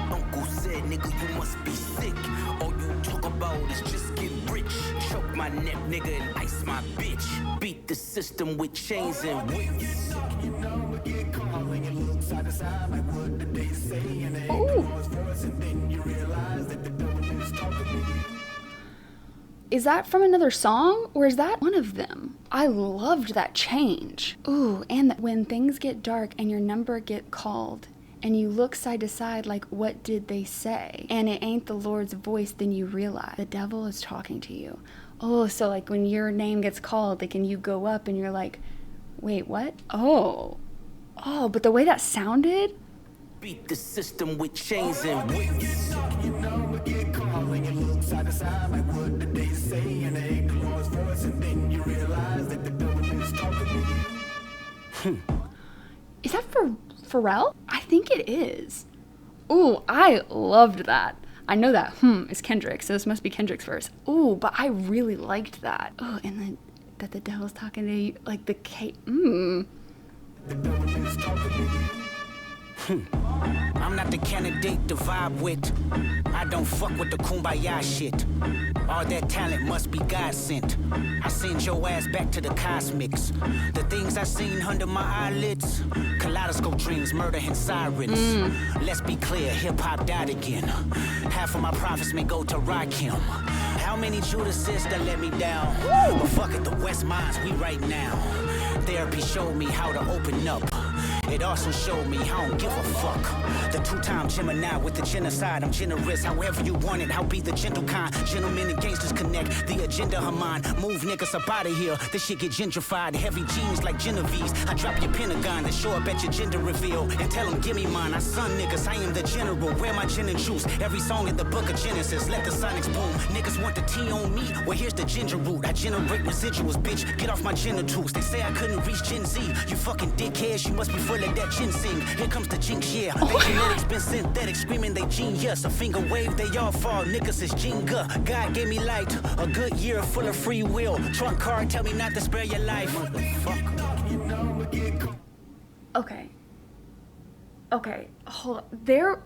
Uncle said, nigga, you must be sick. All you talk about is just get rich. Choke my neck, nigga, and ice my bitch. Beat the system with chains and whips.
Is that from another song, or is that one of them? I loved that change. Ooh, and when things get dark and your number get called, and you look side to side like, what did they say? And it ain't the Lord's voice, then you realize the devil is talking to you. Oh, so like when your name gets called, like, and you go up and you're like, wait, what? Oh, but the way that sounded?
Beat the system with chains and whips.
Is that for Pharrell? I think it is. Ooh, I loved that. I know that is Kendrick, so this must be Kendrick's verse. Ooh, but I really liked that. Oh, and then that the devil's talking to you, like the
I'm not the candidate to vibe with. I don't fuck with the kumbaya shit. All that talent must be God sent. I send your ass back to the cosmics. The things I seen under my eyelids. Kaleidoscope dreams, murder and sirens. Let's be clear, hip-hop died again. Half of my profits may go to Rakim. How many Judases that let me down? But fuck it, the West Minds, we right now. Therapy showed me how to open up. It also showed me I don't give a fuck. The two-time Gemini with the genocide. I'm generous, however you want it. I'll be the gentle kind. Gentlemen and gangsters connect. The agenda of mine. Move niggas up out of here. This shit get gentrified. Heavy jeans like Genevieve's. I drop your Pentagon and show up at your gender reveal. And tell them, give me mine. I son niggas, I am the general. Where my gin and juice? Every song in the book of Genesis. Let the sonics boom. Niggas want the tea on me. Well, here's the ginger root. I generate residuals, bitch. Get off my genitals. They say I couldn't reach Gen Z. You fucking dickheads. You must be full of that ginseng. Here comes the jinx, yeah. They genetics been synthetic, screaming they genius. A finger wave, they all fall. Niggas is Jenga. God gave me light. A good year full of free will. Trunk card, tell me not to spare your life.
Okay, hold on.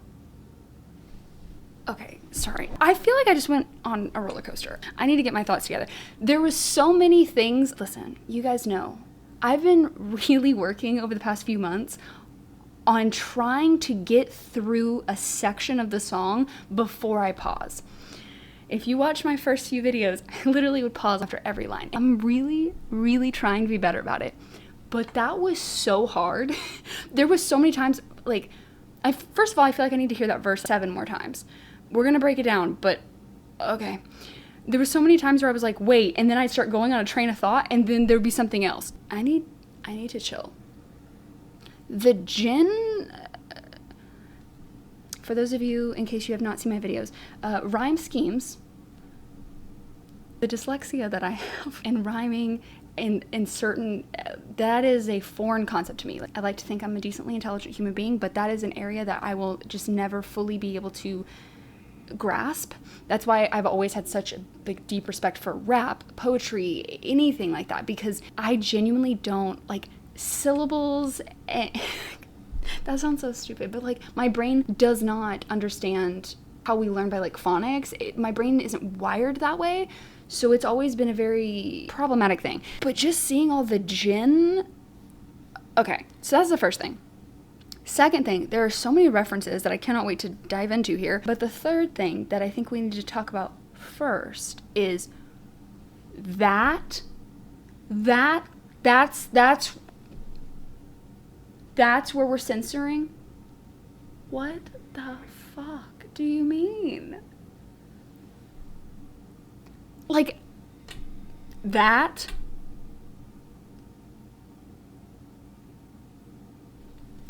Okay, sorry. I feel like I just went on a roller coaster. I need to get my thoughts together. There was so many things. Listen, you guys know, I've been really working over the past few months on trying to get through a section of the song before I pause. If you watch my first few videos, I literally would pause after every line. I'm really, really trying to be better about it. But that was so hard. There was so many times, like, first of all, I feel like I need to hear that verse 7 more times. We're gonna break it down, but okay. There were so many times where I was like, wait, and then I'd start going on a train of thought, and then there'd be something else. I need to chill. The gin, for those of you, in case you have not seen my videos, rhyme schemes, the dyslexia that I have in rhyming in certain, that is a foreign concept to me. Like, I like to think I'm a decently intelligent human being, but that is an area that I will just never fully be able to grasp. That's why I've always had such a big, deep respect for rap, poetry, anything like that, because I genuinely don't, like, syllables and that sounds so stupid, but like my brain does not understand how we learn by like phonics. My brain isn't wired that way, so it's always been a very problematic thing. But just seeing all the jinn, okay, so that's the first thing. Second thing, there are so many references that I cannot wait to dive into here, but the third thing that I think we need to talk about first is that's where we're censoring? What the fuck do you mean? Like, that?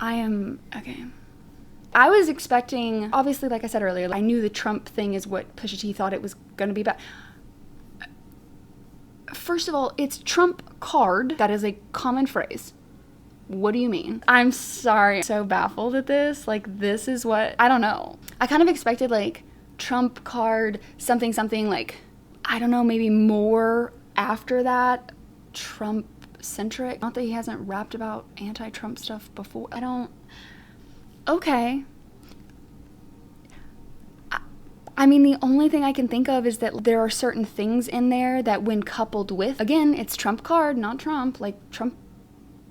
Okay. I was expecting, obviously, like I said earlier, I knew the Trump thing is what Pusha T thought it was going to be about. First of all, it's Trump card. That is a common phrase. What do you mean? I'm sorry. I'm so baffled at this. Like, this is what, I don't know. I kind of expected, like, Trump card, something, like, I don't know, maybe more after that. Trump-centric. Not that he hasn't rapped about anti-Trump stuff before. Okay. I mean, the only thing I can think of is that there are certain things in there that when coupled with, again, it's Trump card, not Trump. Like, Trump,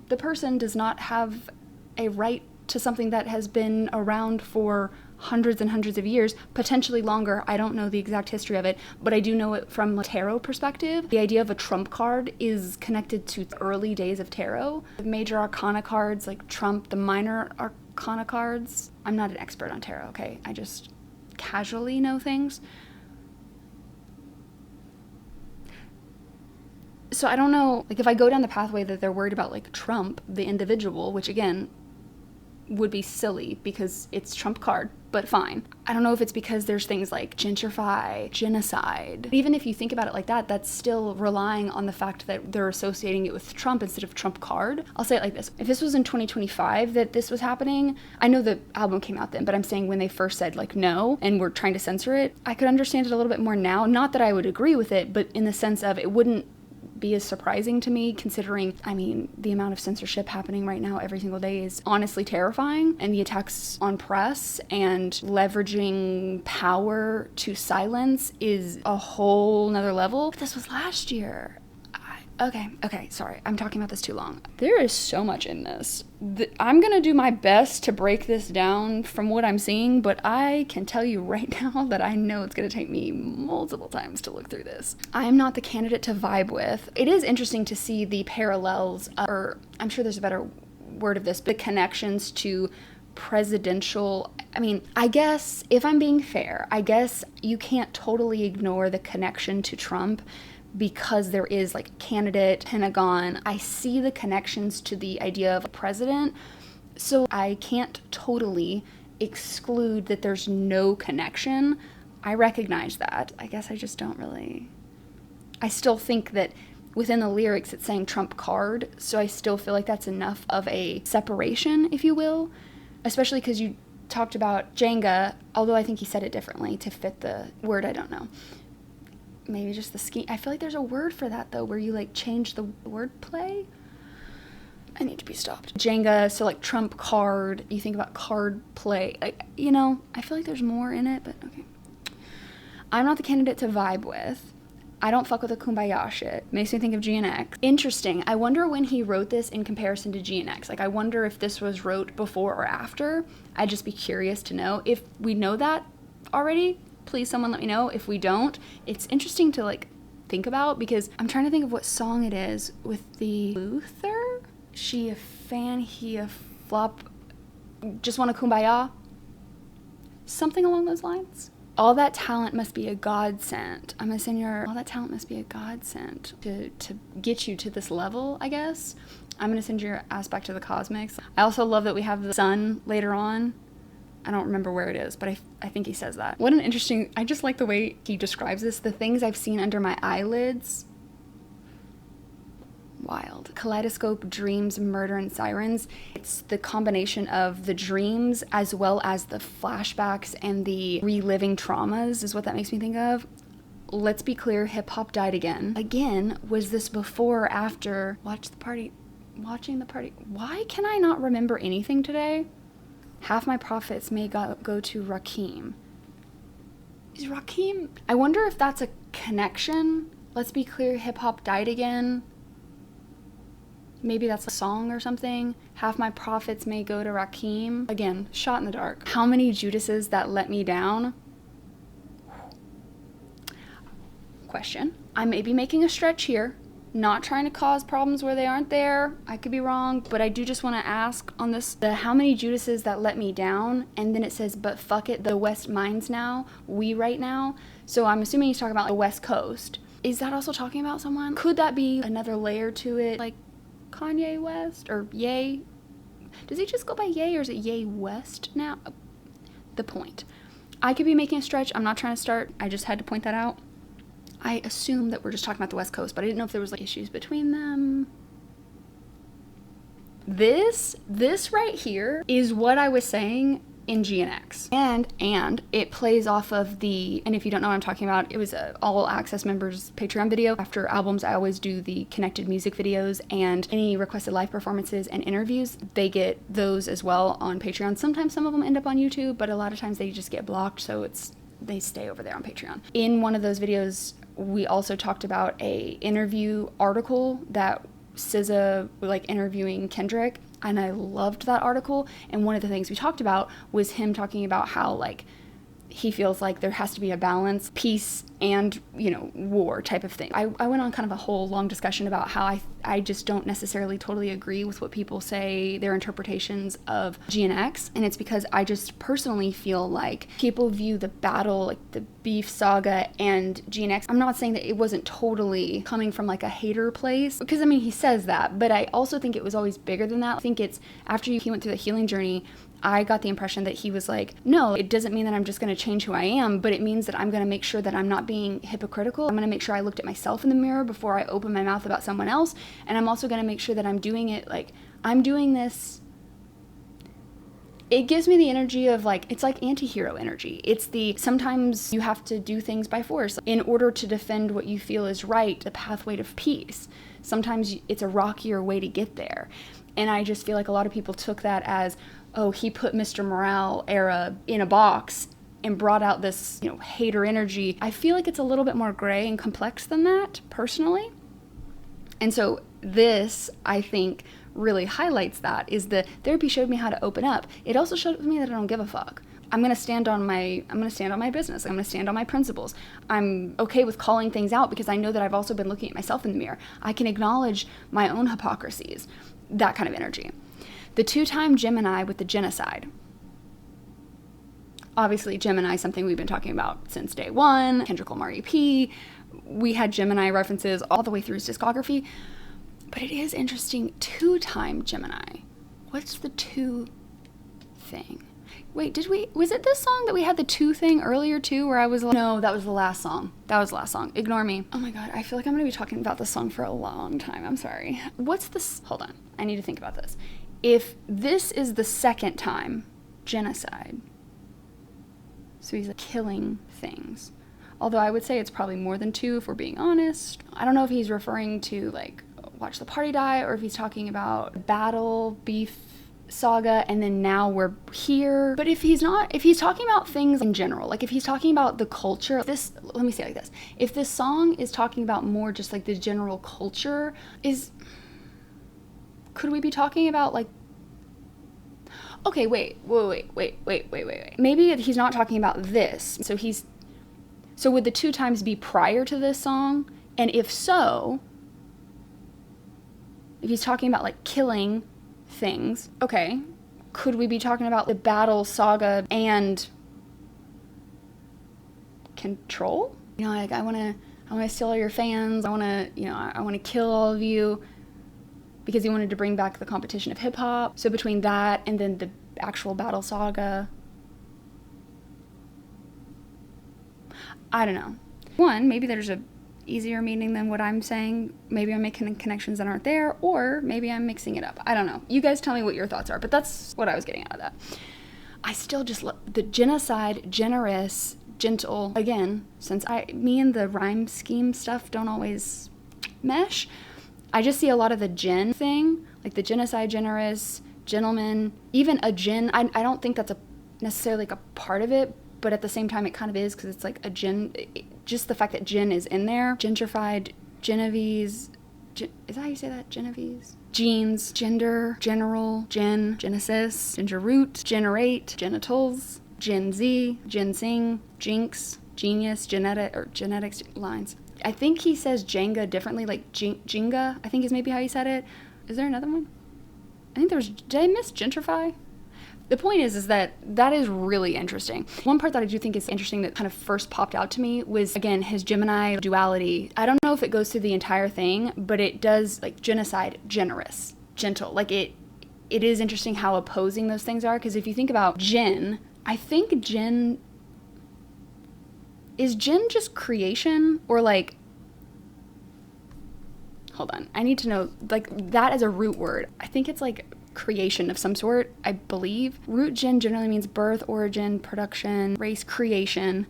the person, does not have a right to something that has been around for hundreds and hundreds of years, potentially longer. I don't know the exact history of it, but I do know it from a tarot perspective. The idea of a Trump card is connected to the early days of tarot. The major arcana cards like Trump, the minor arcana cards. I'm not an expert on tarot, okay? I just casually know things. So I don't know, like, if I go down the pathway that they're worried about, like, Trump, the individual, which again would be silly because it's Trump card, but fine. I don't know if it's because there's things like gentrify, genocide. Even if you think about it like that, that's still relying on the fact that they're associating it with Trump instead of Trump card. I'll say it like this. If this was in 2025 that this was happening, I know the album came out then, but I'm saying when they first said like no and were trying to censor it, I could understand it a little bit more now. Not that I would agree with it, but in the sense of it wouldn't be as surprising to me, considering, I mean, the amount of censorship happening right now every single day is honestly terrifying, and the attacks on press and leveraging power to silence is a whole nother level. But this was last year. Okay, sorry, I'm talking about this too long. There is so much in this. I'm gonna do my best to break this down from what I'm seeing, but I can tell you right now that I know it's gonna take me multiple times to look through this. I am not the candidate to vibe with. It is interesting to see the parallels, or I'm sure there's a better word of this, but the connections to presidential, I mean, I guess, if I'm being fair, I guess you can't totally ignore the connection to Trump, because there is like candidate, Pentagon. I see the connections to the idea of a president, so I can't totally exclude that there's no connection. I recognize that. I guess I just don't really. I still think that within the lyrics it's saying Trump card, so I still feel like that's enough of a separation, if you will, especially because you talked about Jenga, although I think he said it differently to fit the word, I don't know. Maybe just the scheme. I feel like there's a word for that, though, where you, like, change the word play. I need to be stopped. Jenga, so, like, Trump card. You think about card play. You know, I feel like there's more in it, but okay. I'm not the candidate to vibe with. I don't fuck with the kumbaya shit. Makes me think of GNX. Interesting. I wonder when he wrote this in comparison to GNX. Like, I wonder if this was wrote before or after. I'd just be curious to know. If we know that already, please someone let me know. If we don't, it's interesting to like think about, because I'm trying to think of what song it is with the Luther. She a fan, he a flop, just want a kumbaya, something along those lines. All that talent must be a godsend. I'm gonna send all that talent must be a godsend to get you to this level, I guess. I'm gonna send your ass back to the cosmics. I also love that we have the sun later on. I don't remember where it is, but I think he says that. What an interesting, I just like the way he describes this. The things I've seen under my eyelids. Wild. Kaleidoscope, dreams, murder, and sirens. It's the combination of the dreams as well as the flashbacks and the reliving traumas is what that makes me think of. Let's be clear, hip hop died again. Again, was this before or after Watch the Party? watching the party. Why can I not remember anything today? Half my profits may go to Rakim. Is Rakim? I wonder if that's a connection. Let's be clear, hip hop died again. Maybe that's a song or something. Half my profits may go to Rakim. Again, shot in the dark. How many Judases that let me down? Question. I may be making a stretch here. Not trying to cause problems where they aren't there. I could be wrong, but I do just want to ask on this, the how many Judases that let me down, and then it says, but fuck it, the West mine's now, we right now. So I'm assuming he's talking about the West Coast. Is that also talking about someone? Could that be another layer to it, like Kanye West or Ye? Does he just go by Ye, or is it Ye West now? The point. I could be making a stretch. I'm not trying to start. I just had to point that out. I assume that we're just talking about the West Coast, but I didn't know if there was like issues between them. This right here is what I was saying in GNX. And it plays off of the, and if you don't know what I'm talking about, it was a all access members Patreon video. After albums, I always do the connected music videos, and any requested live performances and interviews, they get those as well on Patreon. Sometimes some of them end up on YouTube, but a lot of times they just get blocked, so they stay over there on Patreon. In one of those videos, we also talked about a interview article that SZA like interviewing Kendrick, and I loved that article. And one of the things we talked about was him talking about how like he feels like there has to be a balance, peace and, you know, war type of thing. I went on kind of a whole long discussion about how I just don't necessarily totally agree with what people say, their interpretations of GNX. And it's because I just personally feel like people view the battle, like the beef saga and GNX. I'm not saying that it wasn't totally coming from like a hater place, because I mean, he says that, but I also think it was always bigger than that. I think it's after he went through the healing journey, I got the impression that he was like, no, it doesn't mean that I'm just going to change who I am, but it means that I'm going to make sure that I'm not being hypocritical. I'm going to make sure I looked at myself in the mirror before I open my mouth about someone else. And I'm also going to make sure that I'm doing it like, I'm doing this. It gives me the energy of like, it's like anti-hero energy. It's the, sometimes you have to do things by force in order to defend what you feel is right, the pathway to peace. Sometimes it's a rockier way to get there. And I just feel like a lot of people took that as, oh, he put Mr. Morale era in a box and brought out this, you know, hater energy. I feel like it's a little bit more gray and complex than that, personally. And so this, I think, really highlights that, is the therapy showed me how to open up. It also showed me that I don't give a fuck. I'm going to stand on my business. I'm going to stand on my principles. I'm okay with calling things out because I know that I've also been looking at myself in the mirror. I can acknowledge my own hypocrisies, that kind of energy. The 2-time Gemini with the genocide. Obviously, Gemini is something we've been talking about since day one. Kendrick Lamar EP. We had Gemini references all the way through his discography. But it is interesting, 2-time Gemini. What's the 2 thing? Wait, was it this song that we had the 2 thing earlier too, where I was like, no, that was the last song. Ignore me. Oh my God, I feel like I'm gonna be talking about this song for a long time. I'm sorry. What's this? Hold on, I need to think about this. If this is the 2nd time genocide, so he's like killing things. Although I would say it's probably more than 2 if we're being honest. I don't know if he's referring to like watch the party die, or if he's talking about battle, beef saga, and then now we're here. But if he's talking about things in general, like if he's talking about the culture, let me say it like this. If this song is talking about more just like the general culture, could we be talking about like, okay, wait. Maybe he's not talking about this. So would the 2 times be prior to this song? And if so, if he's talking about like killing things, okay, could we be talking about the battle saga and control? You know, like I want to steal all your fans. I want to kill all of you, because he wanted to bring back the competition of hip hop. So between that and then the actual battle saga, I don't know. One, maybe there's a easier meaning than what I'm saying. Maybe I'm making connections that aren't there, or maybe I'm mixing it up. I don't know. You guys tell me what your thoughts are, but that's what I was getting out of that. I still just love the genocide, generous, gentle. Again, since me and the rhyme scheme stuff don't always mesh, I just see a lot of the gin thing, like the genocide, generous, gentleman, even a gin. I don't think that's necessarily like a part of it, but at the same time it kind of is, because it's like a gin, just the fact that gin is in there. Gentrified, Genovese, is that how you say that? Genovese? Genes, gender, general, gen, genesis, ginger root, generate, genitals, Gen Z, ginseng, jinx, genius, genetics lines. I think he says Jenga differently, like Jenga, I think is maybe how he said it. Is there another one? I think did I miss gentrify? The point is that is really interesting. One part that I do think is interesting that kind of first popped out to me was, again, his Gemini duality. I don't know if it goes through the entire thing, but it does, like genocide, generous, gentle. Like it is interesting how opposing those things are, because if you think about Jin, I think is Jin just creation, or like, hold on, I need to know, like that as a root word. I think it's like creation of some sort, I believe. Root Jin generally means birth, origin, production, race, creation.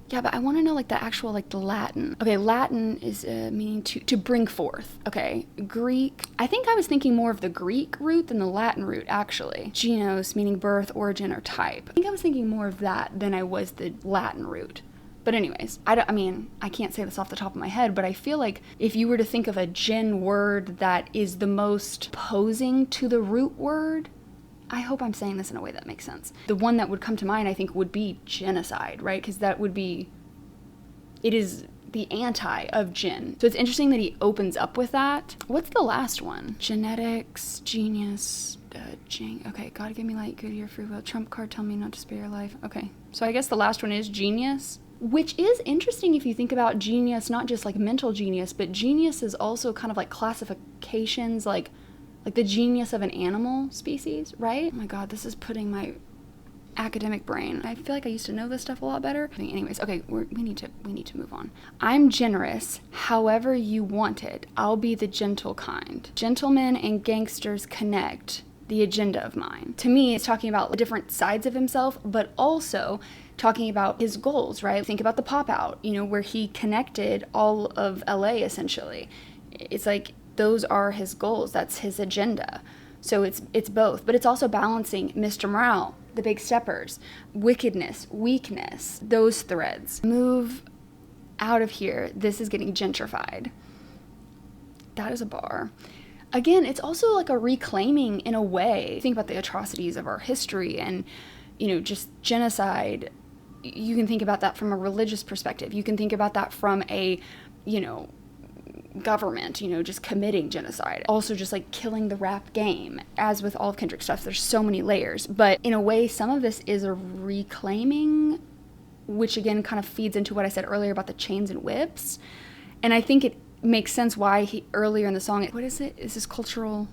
Yeah, but I want to know like the actual, like the Latin. Okay, Latin is meaning to bring forth. Okay, Greek. I think I was thinking more of the Greek root than the Latin root, actually. Genos, meaning birth, origin, or type. I think I was thinking more of that than I was the Latin root. But anyways, I can't say this off the top of my head, but I feel like if you were to think of a Jin word that is the most opposing to the root word, I hope I'm saying this in a way that makes sense. The one that would come to mind, I think, would be genocide, right? Because it is the anti of Jin. So it's interesting that he opens up with that. What's the last one? Genetics, genius, okay, God give me light, good year, free will, trump card, tell me not to spare your life. Okay, so I guess the last one is genius. Which is interesting if you think about genius, not just like mental genius, but genius is also kind of like classifications, like the genius of an animal species, right? Oh my God, this is putting my academic brain. I feel like I used to know this stuff a lot better. Anyways, okay, we need to move on. I'm generous, however you want it. I'll be the gentle kind. Gentlemen and gangsters connect. The agenda of mine. To me, it's talking about different sides of himself, but also talking about his goals, right? Think about the pop out, where he connected all of LA essentially. It's like those are his goals. That's his agenda. So it's both, but it's also balancing Mr. Morale, the big steppers, wickedness, weakness, those threads. Move out of here. This is getting gentrified. That is a bar. Again, it's also like a reclaiming in a way. Think about the atrocities of our history and, just genocide. You can think about that from a religious perspective. You can think about that from a, government, just committing genocide. Also just like killing the rap game. As with all of Kendrick's stuff, there's so many layers. But in a way, some of this is a reclaiming, which again kind of feeds into what I said earlier about the chains and whips. And I think it makes sense why he earlier in the song, what is it? Is this cultural?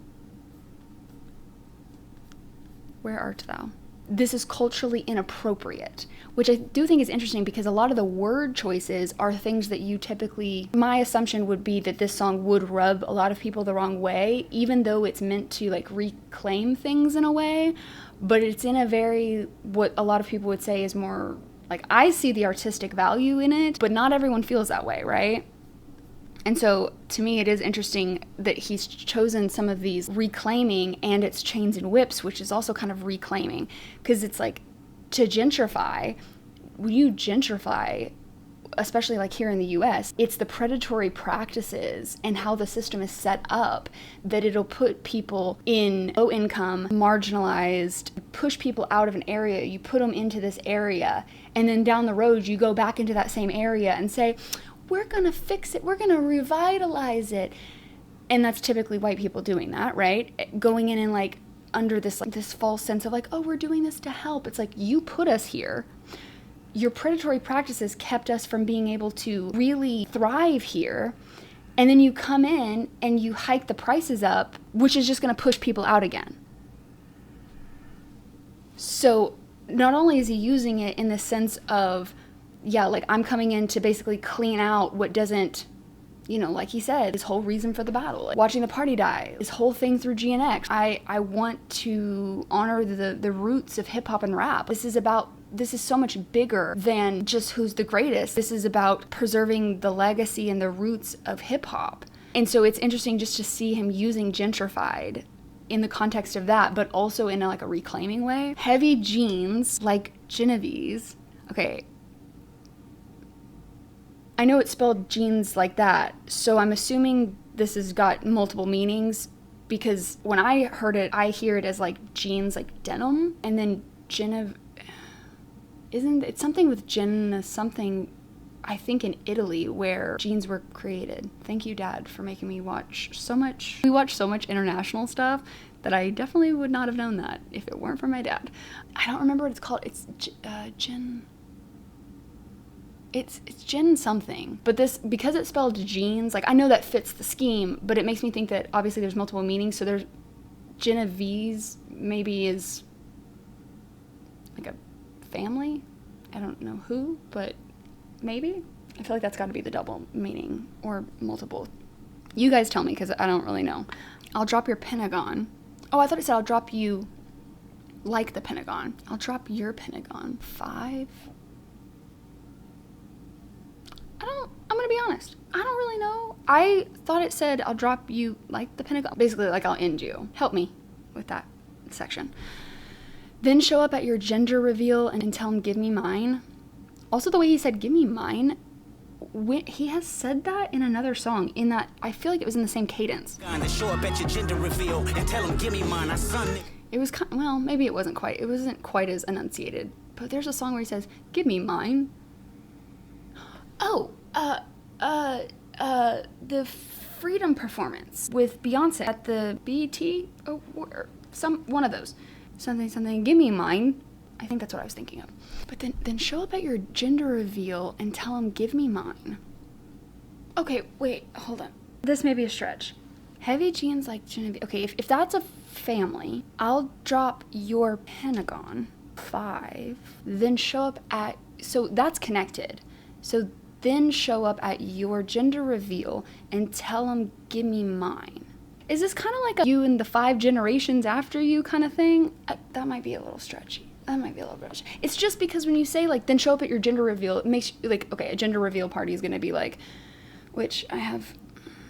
Where art thou? This is culturally inappropriate, which I do think is interesting because a lot of the word choices are things that you typically, my assumption would be that this song would rub a lot of people the wrong way, even though it's meant to like reclaim things in a way, but it's in a very, what a lot of people would say is more like, I see the artistic value in it, but not everyone feels that way, right? And so to me, it is interesting that he's chosen some of these reclaiming and it's chains and whips, which is also kind of reclaiming, because it's like to gentrify, when you gentrify, especially like here in the US, it's the predatory practices and how the system is set up that it'll put people in low income, marginalized, push people out of an area, you put them into this area, and then down the road you go back into that same area and say, we're gonna fix it, we're gonna revitalize it. And that's typically white people doing that, right? Going in and like under this like this false sense of like, oh, we're doing this to help. It's like, you put us here. Your predatory practices kept us from being able to really thrive here. And then you come in and you hike the prices up, which is just gonna push people out again. So not only is he using it in the sense of, yeah, like I'm coming in to basically clean out what doesn't, like he said, his whole reason for the battle, like watching the party die, his whole thing through GNX. I want to honor the roots of hip hop and rap. This is so much bigger than just who's the greatest. This is about preserving the legacy and the roots of hip hop. And so it's interesting just to see him using gentrified in the context of that, but also in like a reclaiming way. Heavy jeans like Genovese. Okay. I know it's spelled jeans like that, so I'm assuming this has got multiple meanings, because when I heard it, I hear it as like jeans like denim, and then isn't it something with something, I think in Italy, where jeans were created. Thank you, Dad, for making me watch so much. We watch so much international stuff that I definitely would not have known that if it weren't for my dad. I don't remember what it's called. It's It's gin something. But this, because it's spelled jeans, like I know that fits the scheme, but it makes me think that obviously there's multiple meanings. So there's Genovese maybe is like a family. I don't know who, but maybe. I feel like that's got to be the double meaning or multiple. You guys tell me, because I don't really know. I'll drop your Pentagon. Oh, I thought it said I'll drop you like the Pentagon. I'll drop your Pentagon. 5. I'm gonna be honest. I don't really know. I thought it said I'll drop you like the Pentagon. Basically, like I'll end you. Help me with that section. Then show up at your gender reveal and tell him, give me mine. Also, the way he said, give me mine, he has said that in another song, in that, I feel like it was in the same cadence.
Show up at your gender reveal and tell him, give me mine.
It was well, maybe it wasn't quite as enunciated, but there's a song where he says, give me mine. Oh, the Freedom performance with Beyonce at the BET, one of those. Something, give me mine. I think that's what I was thinking of. But then show up at your gender reveal and tell him, give me mine. Okay, wait, hold on. This may be a stretch. Heavy jeans like Genevieve. Okay, if that's a family, I'll drop your Pentagon. 5. Then show up at, so that's connected. So then show up at your gender reveal and tell him, give me mine. Is this kind of like a you and the 5 generations after you kind of thing? That might be a little stretchy. It's just because when you say like, then show up at your gender reveal, it makes you like, okay, a gender reveal party is going to be like, which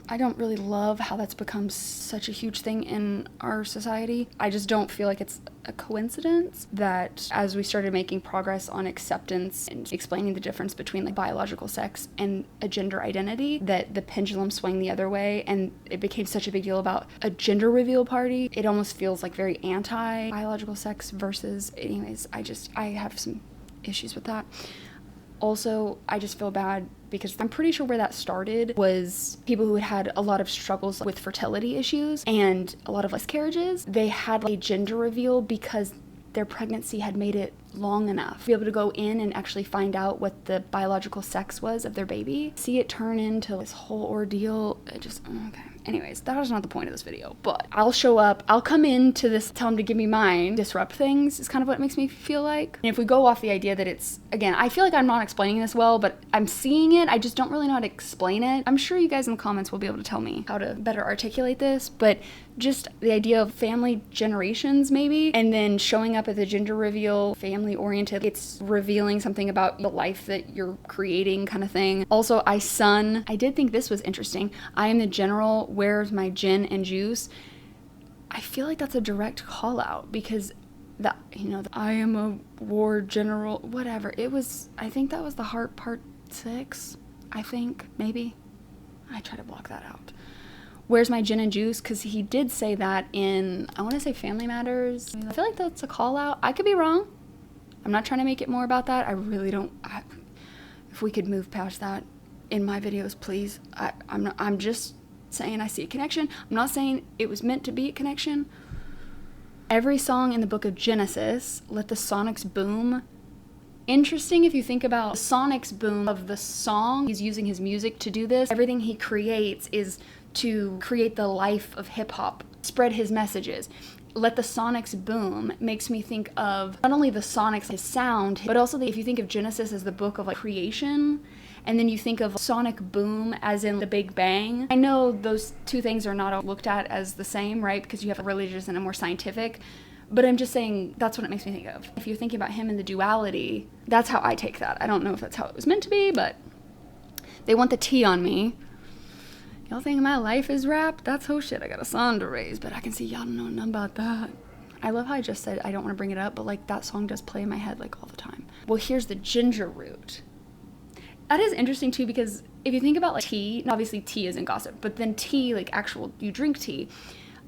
I don't really love how that's become such a huge thing in our society. I just don't feel like it's a coincidence that as we started making progress on acceptance and explaining the difference between like biological sex and a gender identity, that the pendulum swung the other way and it became such a big deal about a gender reveal party. It almost feels like very anti-biological sex versus, anyways, I have some issues with that. Also, I just feel bad because I'm pretty sure where that started was people who had a lot of struggles with fertility issues and a lot of miscarriages. They had a gender reveal because their pregnancy had made it long enough to be able to go in and actually find out what the biological sex was of their baby. See it turn into this whole ordeal. Okay. Anyways, that was not the point of this video, but I'll show up, I'll come into this, tell him to give me mine, disrupt things is kind of what it makes me feel like. And if we go off the idea that it's, again, I feel like I'm not explaining this well, but I'm seeing it, I just don't really know how to explain it. I'm sure you guys in the comments will be able to tell me how to better articulate this, but just the idea of family generations maybe, and then showing up at the gender reveal, family oriented, it's revealing something about the life that you're creating kind of thing. Also, I did think this was interesting. I am the general, where's my gin and juice? I feel like that's a direct call out because I am a war general, whatever. I think that was the Heart Part 6, I think, maybe. I try to block that out. Where's my gin and juice? Because he did say that in, I want to say Family Matters. I feel like that's a call out. I could be wrong. I'm not trying to make it more about that. I really don't. If we could move past that in my videos, please. I'm just saying I see a connection. I'm not saying it was meant to be a connection. Every song in the book of Genesis, let the sonics boom. Interesting if you think about the sonics boom of the song. He's using his music to do this. Everything he creates is to create the life of hip-hop, spread his messages. Let the sonics boom makes me think of not only the sonics, his sound, but also if you think of Genesis as the book of like creation, and then you think of sonic boom as in the Big Bang. I know those two things are not looked at as the same, right? Because you have a religious and a more scientific, but I'm just saying that's what it makes me think of. If you're thinking about him in the duality, that's how I take that. I don't know if that's how it was meant to be, but they want the tea on me. Y'all think my life is rap? That's whole shit. I got a son to raise, but I can see y'all don't know nothing about that. I love how I just said I don't want to bring it up, but like that song does play in my head like all the time. Well, here's the ginger root. That is interesting too, because if you think about like tea, obviously tea isn't gossip, but then tea, like actual, you drink tea,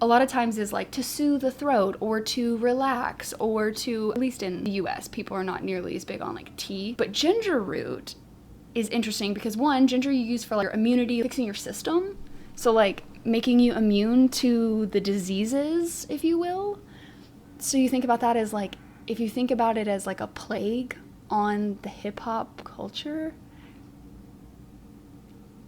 a lot of times is like to soothe the throat or to relax or to, at least in the US, people are not nearly as big on like tea. But ginger root is interesting because one, ginger you use for like your immunity, fixing your system. So like making you immune to the diseases, if you will. So you think about that as like, if you think about it as like a plague on the hip hop culture.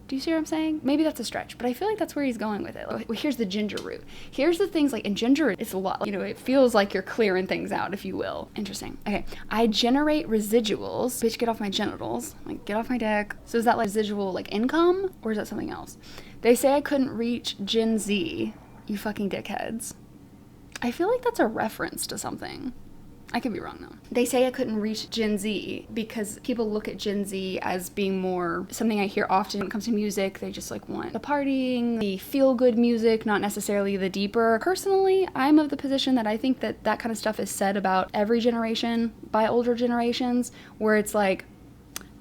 Do you see what I'm saying? Maybe that's a stretch, but I feel like that's where he's going with it. Well, here's the ginger root. Here's the things like in ginger, it's a lot. You know, it feels like you're clearing things out, if you will. Interesting. Okay. I generate residuals. Bitch, get off my genitals. Like, get off my dick. So is that like residual like income or is that something else? They say I couldn't reach Gen Z. You fucking dickheads. I feel like that's a reference to something. I could be wrong though. They say I couldn't reach Gen Z because people look at Gen Z as being more something I hear often when it comes to music. They just like want the partying, the feel-good music, not necessarily the deeper. Personally, I'm of the position that I think that that kind of stuff is said about every generation by older generations, where it's like,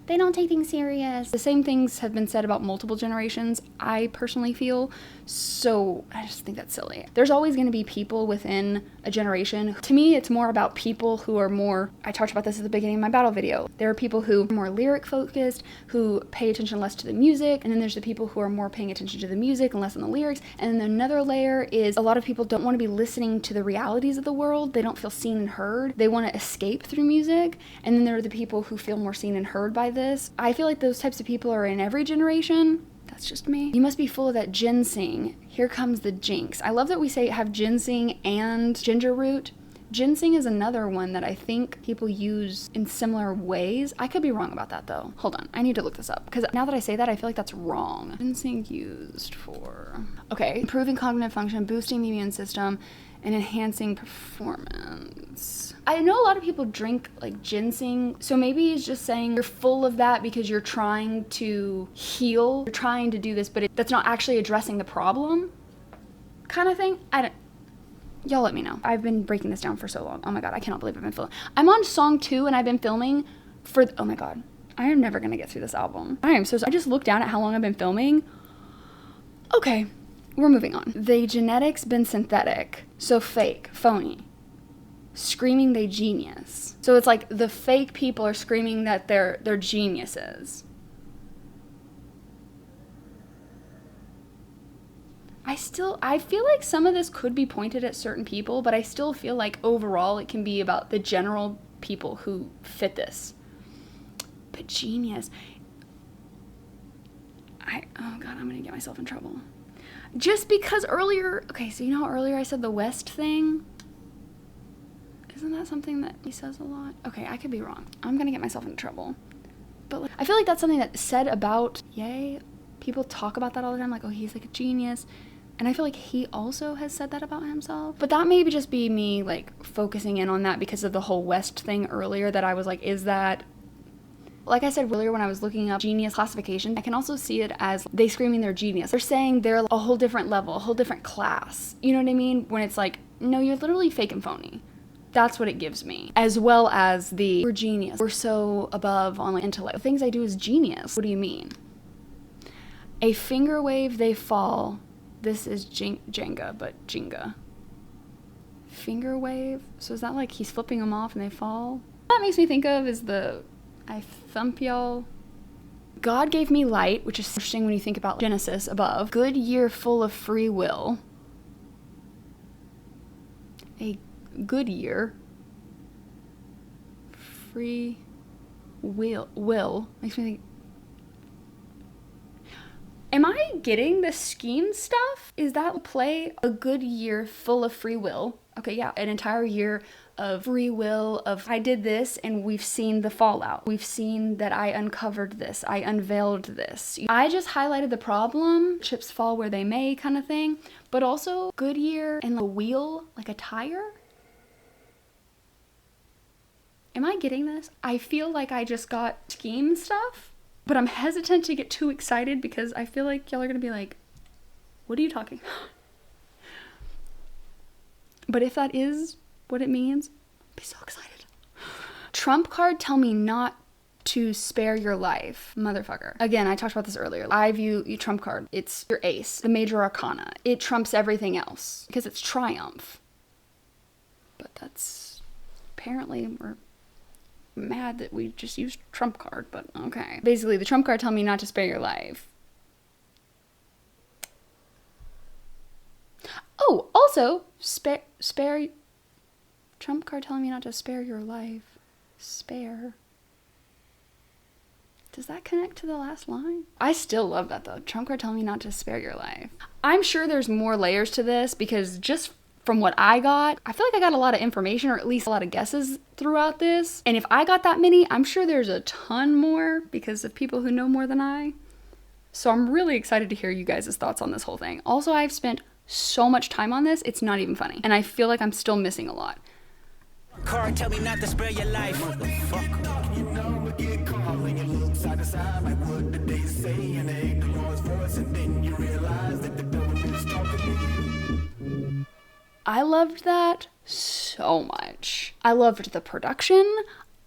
they don't take things serious. The same things have been said about multiple generations, I personally feel. So I just think that's silly. There's always going to be people within a generation. To me, it's more about people who are more, I talked about this at the beginning of my battle video. There are people who are more lyric focused, who pay attention less to the music. And then there's the people who are more paying attention to the music and less on the lyrics. And then another layer is a lot of people don't want to be listening to the realities of the world. They don't feel seen and heard. They want to escape through music. And then there are the people who feel more seen and heard by this. I feel like those types of people are in every generation. That's just me. You must be full of that ginseng. Here comes the jinx. I love that we say have ginseng and ginger root. Ginseng is another one that I think people use in similar ways. I could be wrong about that though. Hold on, I need to look this up because now that I say that, I feel like that's wrong. Ginseng used for, okay, improving cognitive function, boosting the immune system, and enhancing performance. I know a lot of people drink like ginseng, so maybe he's just saying you're full of that because you're trying to heal, you're trying to do this, but that's not actually addressing the problem kind of thing. Y'all let me know. I've been breaking this down for so long. Oh my god, I cannot believe I've been filming. I'm on song 2 and I've been filming for, oh my god, I am never gonna get through this album. I am so sorry. I just looked down at how long I've been filming. Okay, we're moving on. The genetics been synthetic, so fake, phony. Screaming they genius. So it's like the fake people are screaming that they're geniuses. I feel like some of this could be pointed at certain people, but I still feel like overall it can be about the general people who fit this. But genius. Oh god, I'm gonna get myself in trouble. Just because earlier, okay, so you know how earlier I said the West thing? Isn't that something that he says a lot? Okay, I could be wrong. I'm gonna get myself into trouble. But like, I feel like that's something that's said about Ye. People talk about that all the time, like, oh, he's like a genius. And I feel like he also has said that about himself. But that may just be me like focusing in on that because of the whole West thing earlier, that I was like, is that, like I said earlier when I was looking up genius classification, I can also see it as they screaming they're genius. They're saying they're a whole different level, a whole different class. You know what I mean? When it's like, no, you're literally fake and phony. That's what it gives me. As well as we're genius. We're so above on like intellect. The things I do is genius. What do you mean? A finger wave, they fall. This is Jenga, but Jenga. Finger wave? So is that like he's flipping them off and they fall? What that makes me think of is I thump y'all. God gave me light, which is interesting when you think about Genesis above. Good year full of free will. A good year. Free will. Makes me think. Am I getting the scheme stuff? Is that play a good year full of free will? Okay, yeah, an entire year of free will, of I did this and we've seen the fallout. We've seen that I uncovered this, I unveiled this. I just highlighted the problem, chips fall where they may kind of thing, but also good year and a wheel, like a tire? Am I getting this? I feel like I just got scheme stuff. But I'm hesitant to get too excited because I feel like y'all are gonna be like, What are you talking about? But if that is what it means, I'll be so excited. Trump card, tell me not to spare your life, motherfucker. Again, I talked about this earlier. I view your trump card, it's your ace, the major arcana. It trumps everything else because it's triumph. But that's apparently we're mad that we just used trump card, but okay. Basically, the trump card telling me not to spare your life. Oh, also, spare, trump card telling me not to spare your life. Spare. Does that connect to the last line? I still love that though. Trump card telling me not to spare your life. I'm sure there's more layers to this because just from what I got, I feel like I got a lot of information or at least a lot of guesses throughout this. And if I got that many, I'm sure there's a ton more because of people who know more than I. So I'm really excited to hear you guys' thoughts on this whole thing. Also, I've spent so much time on this, it's not even funny. And I feel like I'm still missing a lot.
Card tell me not to spare your life.
You know we get caught when you look side to side, like what did they say? And they hate the Lord's voice, and then you realize that the devil is talking to you.
I loved that so much. I loved the production.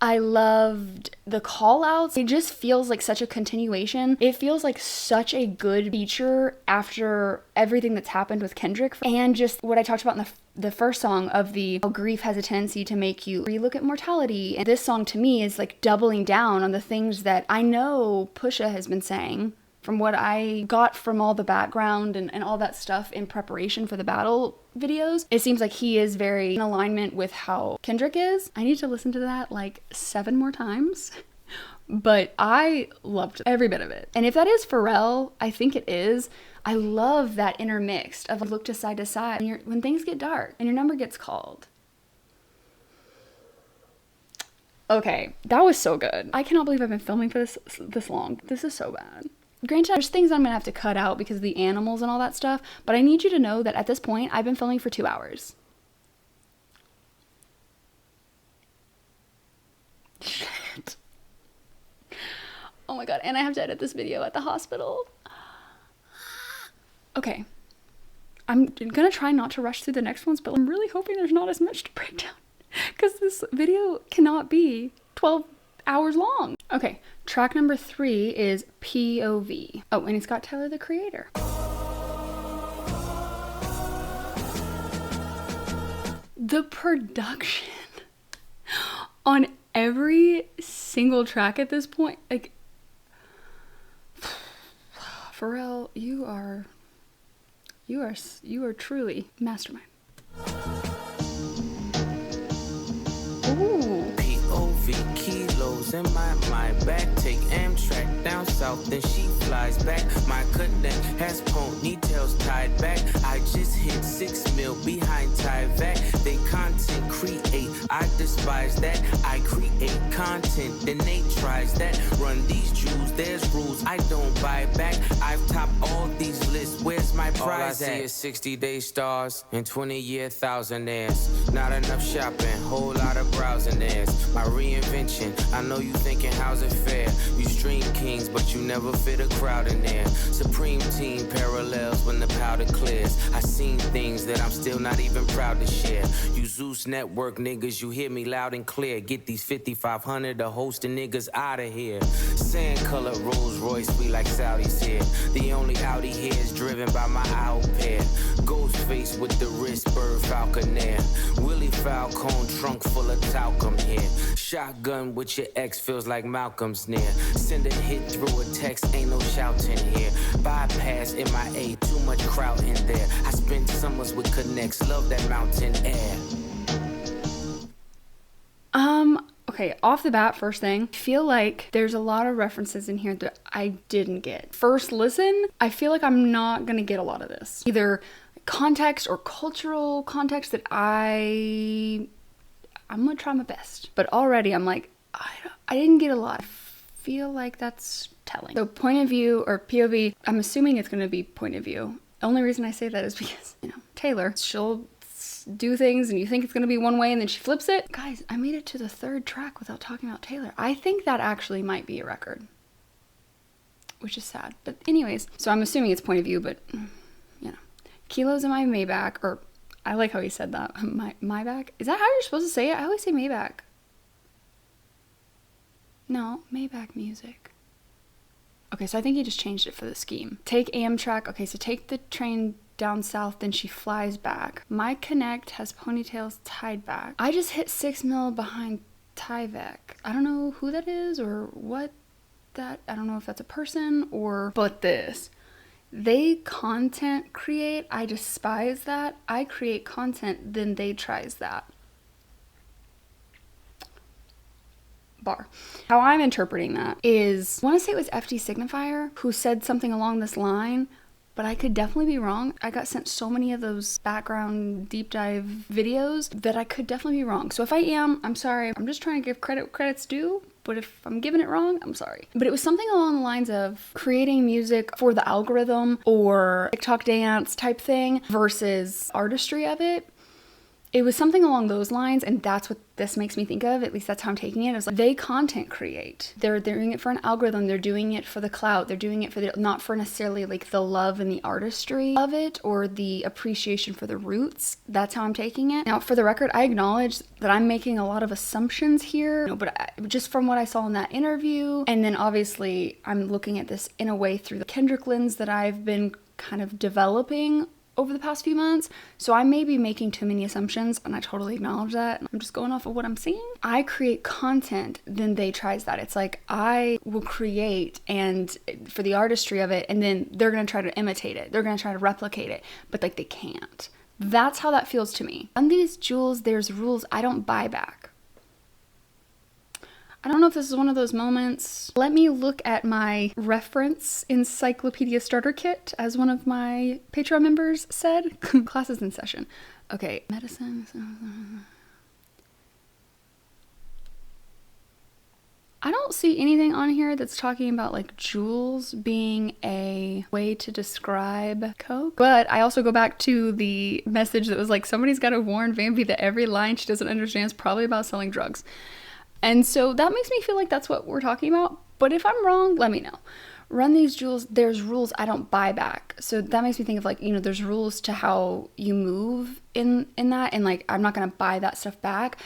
I loved the call outs. It just feels like such a continuation. It feels like such a good feature after everything that's happened with Kendrick. And just what I talked about in the first song of the how grief has a tendency to make you relook at mortality. And this song to me is like doubling down on the things that I know Pusha has been saying. From what I got from all the background and all that stuff in preparation for the battle videos, it seems like he is very in alignment with how Kendrick is. I need to listen to that like 7 more times, but I loved every bit of it. And if that is Pharrell, I think it is. I love that intermixed of look to side when things get dark and your number gets called. Okay, that was so good. I cannot believe I've been filming for this long. This is so bad. Granted, there's things I'm gonna have to cut out because of the animals and all that stuff, but I need you to know that at this point, I've been filming for 2 hours. Shit. Oh my god, and I have to edit this video at the hospital. Okay. I'm gonna try not to rush through the next ones, but I'm really hoping there's not as much to break down because this video cannot be 12 hours long. Okay, track number 3 is P.O.V. Oh, and it's got Tyler, the Creator. The production on every single track at this point, like, Pharrell, you are truly mastermind. Ooh.
P.O.V. kilos in my mind. Back, take Amtrak down south, then she flies back. My connect has ponytails tied back. I just hit 6 mil behind Tyvek. They content create, I despise that. I create content, then they tries that. Run these jewels, there's rules I don't buy back. I've topped all these lists, where's my prize all I see is 60-day stars and 20-year thousandaires. Not enough shopping, whole lot of browsing theirs. My reinvention, I know you thinking how's it fair? You stream kings, but you never fit a crowd in there. Supreme team parallels when the powder clears. I seen things that I'm still not even proud to share. You Zeus network niggas, you hear me loud and clear. Get these 5,500 to host the niggas out of here. Sand color Rolls Royce, we like Saudis here. The only Audi here is driven by my owl pair. Ghost face with the wrist, bird falconer. Willie Falcone trunk full of talcum here. Shotgun with your ex feels like Malcolm's near. Send a hit through a text, ain't no shouting here. Bypass MIA, too much crowd in there. I spent summers with connects, love that mountain air.
Okay, off the bat, first thing, I feel like there's a lot of references in here that I didn't get. First listen, I feel like I'm not gonna get a lot of this. Either context or cultural context that I'm gonna try my best. But already I'm like, I didn't get a lot. I feel like that's telling. So point of view or POV, I'm assuming it's gonna be point of view. The only reason I say that is because, Taylor, she'll do things and you think it's gonna be one way and then she flips it. Guys, I made it to the 3rd track without talking about Taylor. I think that actually might be a record, which is sad. But anyways, so I'm assuming it's point of view, but Kilos in my Maybach, or I like how he said that. My back? Is that how you're supposed to say it? I always say Maybach. No, Maybach music. Okay, so I think he just changed it for the scheme. Take Amtrak. Okay, so take the train down south, then she flies back. My Connect has ponytails tied back. I just hit 6 mil behind Tyvek. I don't know who that is or what that, I don't know if that's a person or, but this. They content create. I despise that. I create content, then they tries that. Bar. How I'm interpreting that is, I want to say it was FD Signifier who said something along this line, but I could definitely be wrong. I got sent so many of those background deep dive videos that I could definitely be wrong. So if I am, I'm sorry. I'm just trying to give credit where credit's due. But if I'm giving it wrong, I'm sorry. But it was something along the lines of creating music for the algorithm or TikTok dance type thing versus artistry of it. It was something along those lines, and that's what this makes me think of. At least that's how I'm taking it. It's like they content create. They're doing it for an algorithm. They're doing it for the clout. They're doing it for the, not for necessarily like the love and the artistry of it or the appreciation for the roots. That's how I'm taking it. Now, for the record, I acknowledge that I'm making a lot of assumptions here, but just from what I saw in that interview, and then obviously I'm looking at this in a way through the Kendrick lens that I've been kind of developing over the past few months. So I may be making too many assumptions, and I totally acknowledge that. I'm just going off of what I'm seeing. I create content, then they tries that. It's like I will create and for the artistry of it, and then they're going to try to imitate it. They're going to try to replicate it, but like they can't. That's how that feels to me. On these jewels, there's rules I don't buy back. I don't know if this is one of those moments. Let me look at my reference encyclopedia starter kit, as one of my Patreon members said. Classes in session. Okay, medicine. I don't see anything on here that's talking about like jewels being a way to describe coke. But I also go back to the message that was like, somebody's got to warn Vambie that every line she doesn't understand is probably about selling drugs. And so that makes me feel like that's what we're talking about. But if I'm wrong, let me know. Run these jewels, there's rules I don't buy back. So that makes me think of like, you know, there's rules to how you move in that. And like, I'm not going to buy that stuff back.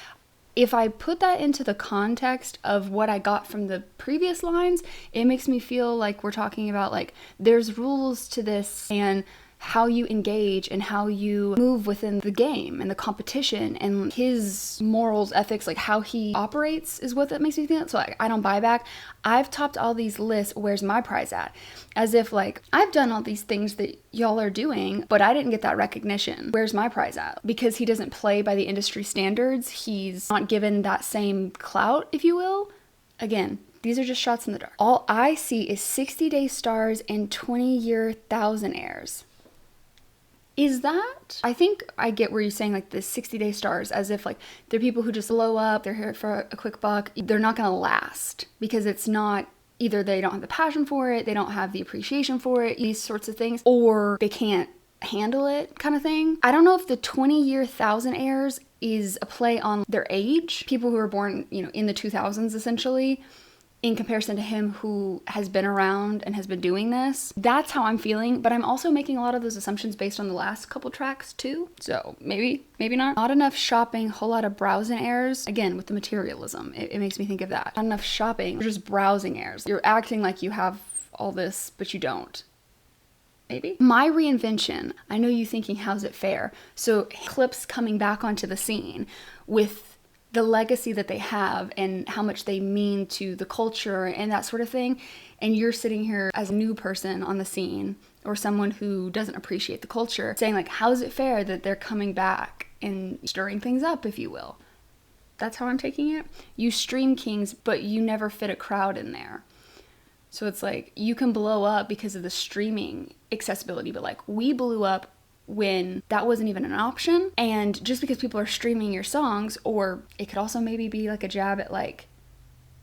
If I put that into the context of what I got from the previous lines, it makes me feel like we're talking about like, there's rules to this and how you engage and how you move within the game and the competition and his morals, ethics, like how he operates is what that makes me think. So like, I don't buy back. I've topped all these lists. Where's my prize at? As if like, I've done all these things that y'all are doing, but I didn't get that recognition. Where's my prize at? Because he doesn't play by the industry standards. He's not given that same clout, if you will. Again, these are just shots in the dark. All I see is 60-day stars and 20-year thousandaires. Is that? I think I get where you're saying like the 60-day stars, as if like they're people who just blow up, they're here for a quick buck. They're not going to last because it's not, either they don't have the passion for it, they don't have the appreciation for it, these sorts of things, or they can't handle it kind of thing. I don't know if the 20-year thousandaires is a play on their age, people who were born, you know, in the 2000s essentially, in comparison to him who has been around and has been doing this. That's how I'm feeling, but I'm also making a lot of those assumptions based on the last couple tracks too. So maybe not. Not enough shopping, whole lot of browsing airs. Again, with the materialism, it makes me think of that. Not enough shopping, you're just browsing airs. You're acting like you have all this, but you don't. Maybe. My reinvention, I know you thinking, how's it fair? So Clipse coming back onto the scene with the legacy that they have and how much they mean to the culture and that sort of thing. And you're sitting here as a new person on the scene or someone who doesn't appreciate the culture saying like, how's it fair that they're coming back and stirring things up, if you will? That's how I'm taking it. You stream kings, but you never fit a crowd in there. So it's like, you can blow up because of the streaming accessibility, but like we blew up when that wasn't even an option. And just because people are streaming your songs, or it could also maybe be like a jab at like,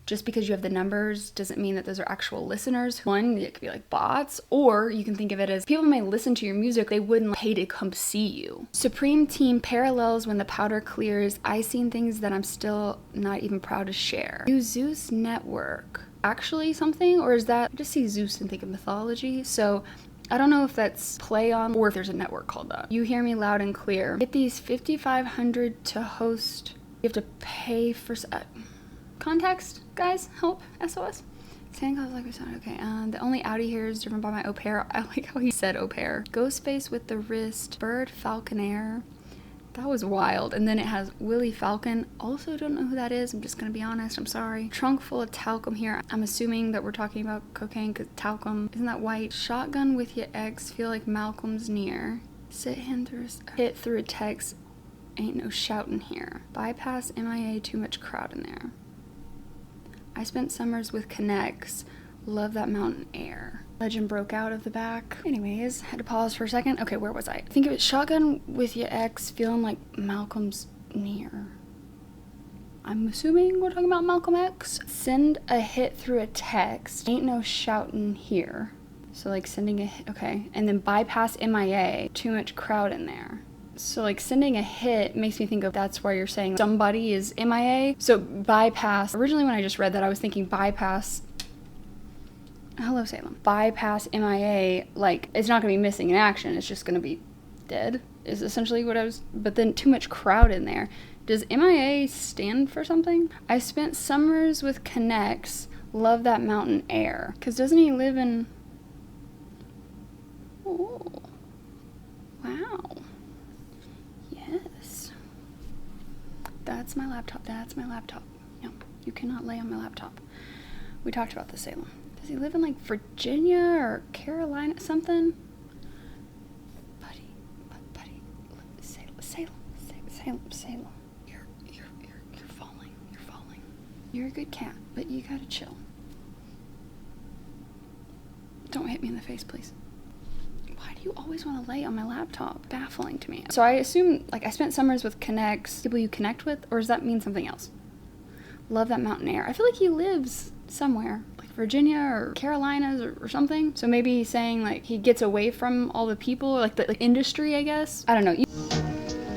just because you have the numbers doesn't mean that those are actual listeners. One, it could be like bots, or you can think of it as people may listen to your music, they wouldn't pay to come see you. Supreme Team parallels when the powder clears. I seen things that I'm still not even proud to share. New Zeus Network. Actually something, or is that, I just see Zeus and think of mythology. So I don't know if that's play on or if there's a network called that. You hear me loud and clear. Get these 5,500 to host. You have to pay for context, guys. Help. SOS. Santa Claus like we sound okay. The only Audi here is driven by my au pair. I like how he said au pair. Ghostface with the wrist. Bird Falconer. That was wild. And then it has Willie Falcon. Also don't know who that is. I'm just gonna be honest. I'm sorry. Trunk full of talcum here. I'm assuming that we're talking about cocaine because talcum. Isn't that white? Shotgun with your ex. Feel like Malcolm's near. Sit him through hit through a text. Ain't no shouting here. Bypass MIA. Too much crowd in there. I spent summers with Connects. Love that mountain air. Legend broke out of the back. Anyways, had to pause for a second. Okay, where was I? I think it was shotgun with your ex, feeling like Malcolm's near. I'm assuming we're talking about Malcolm X. Send a hit through a text. Ain't no shouting here. So like sending a hit, okay. And then bypass MIA. Too much crowd in there. So like sending a hit makes me think of that's why you're saying somebody is MIA. So bypass, originally when I just read that I was thinking bypass, hello Salem, bypass MIA, like it's not gonna be missing in action, it's just gonna be dead is essentially what I was, but then too much crowd in there. Does MIA stand for something? I spent summers with Connects, love that mountain air. Cause doesn't he live in, oh, wow. Yes. That's my laptop. That's my laptop. No, you cannot lay on my laptop. We talked about this, Salem. Does he live in like Virginia or Carolina, something? Buddy, Salem. You're falling. You're falling. You're a good cat, but you gotta chill. Don't hit me in the face, please. Why do you always want to lay on my laptop? Baffling to me. So I assume, like, I spent summers with Connects, people you connect with, or does that mean something else? Love that mountain air. I feel like he lives somewhere, like Virginia or Carolinas or something. So maybe he's saying, like, he gets away from all the people, like the industry, I guess. I don't know.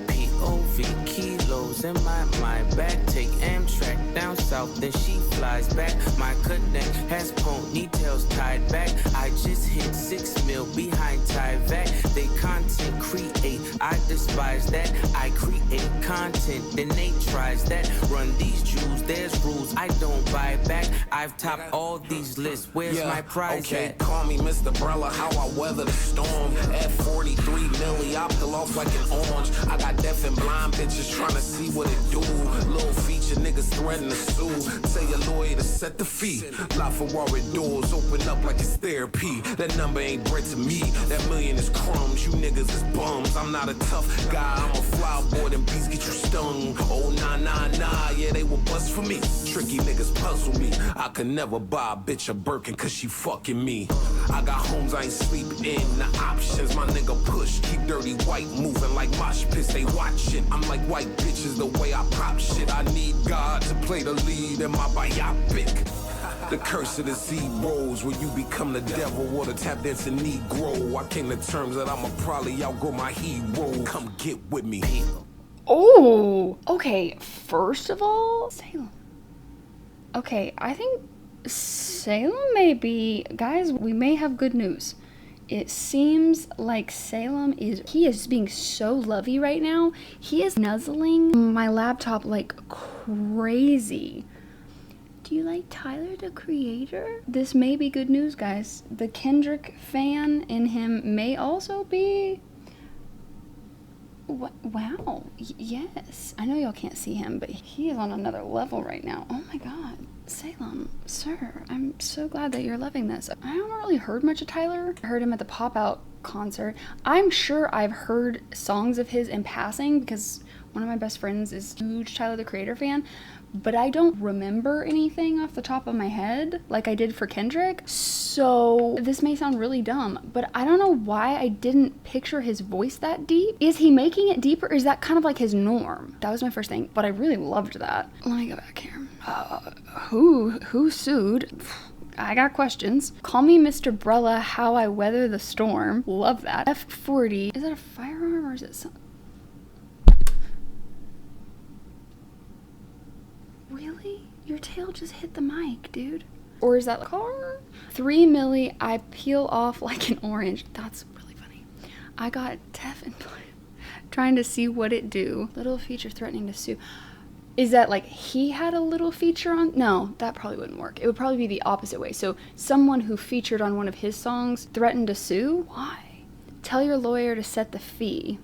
P.O.V. kilos in my mind. Back take Amtrak down south, then she flies back. My connect has ponytails tied back. I just hit 6 mil behind Tyvek. They content create, I despise that. I create content, then they tries that. Run these jewels, there's rules I don't buy back. I've topped all these lists. Where's my prize at?
Call me Mr. Brella, how I weather the storm. At 43 milli, I peel off like an orange. I got deaf and blind bitches trying to see what it do. Little feature niggas threaten to sue. Tell your lawyer to set the fee. LaFerrari doors open up like it's therapy. That number ain't bread to me. That million is crumbs. You niggas is bums. I'm not a tough guy. I'm a fly boy. Them beats get you stung. Oh, nah. Yeah, they will bust for me. Tricky niggas puzzle me. I could never buy a bitch a Birkin cause she fucking me. I got homes I ain't sleeping in. The options my nigga push. Keep dirty white moving like mosh pits. They watch it. I'm like white bitches the way I pop shit. I need God to play the lead in my biopic. The curse of the zeros where you become the devil or the tap dancing Negro. I came to terms that I'ma probably outgrow my hero. Come get with me.
Oh, okay. First of all, Salem. Okay, I think Salem may be, guys, we may have good news. It seems like Salem he is being so lovey right now. He is nuzzling my laptop like crazy. Do you like Tyler, the Creator? This may be good news, guys. The Kendrick fan in him may also be... Wow, yes. I know y'all can't see him, but he is on another level right now. Oh my god. Salem, sir, I'm so glad that you're loving this. I haven't really heard much of Tyler. I heard him at the Pop-Out concert. I'm sure I've heard songs of his in passing because one of my best friends is a huge Tyler, the Creator fan, but I don't remember anything off the top of my head like I did for Kendrick. So this may sound really dumb, but I don't know why I didn't picture his voice that deep. Is he making it deeper? Or is that kind of like his norm? That was my first thing, but I really loved that. Let me go back here. Who sued? I got questions. Call me Mr. Brella, how I weather the storm. Love that. F40. Is that a firearm or is it something? Really? Your tail just hit the mic, dude. Or is that a car? 3 milli, I peel off like an orange. That's really funny. I got deaf and blind. Trying to see what it do. Little feature threatening to sue. Is that like he had a little feature on? No, that probably wouldn't work. It would probably be the opposite way. So someone who featured on one of his songs threatened to sue? Why? Tell your lawyer to set the fee.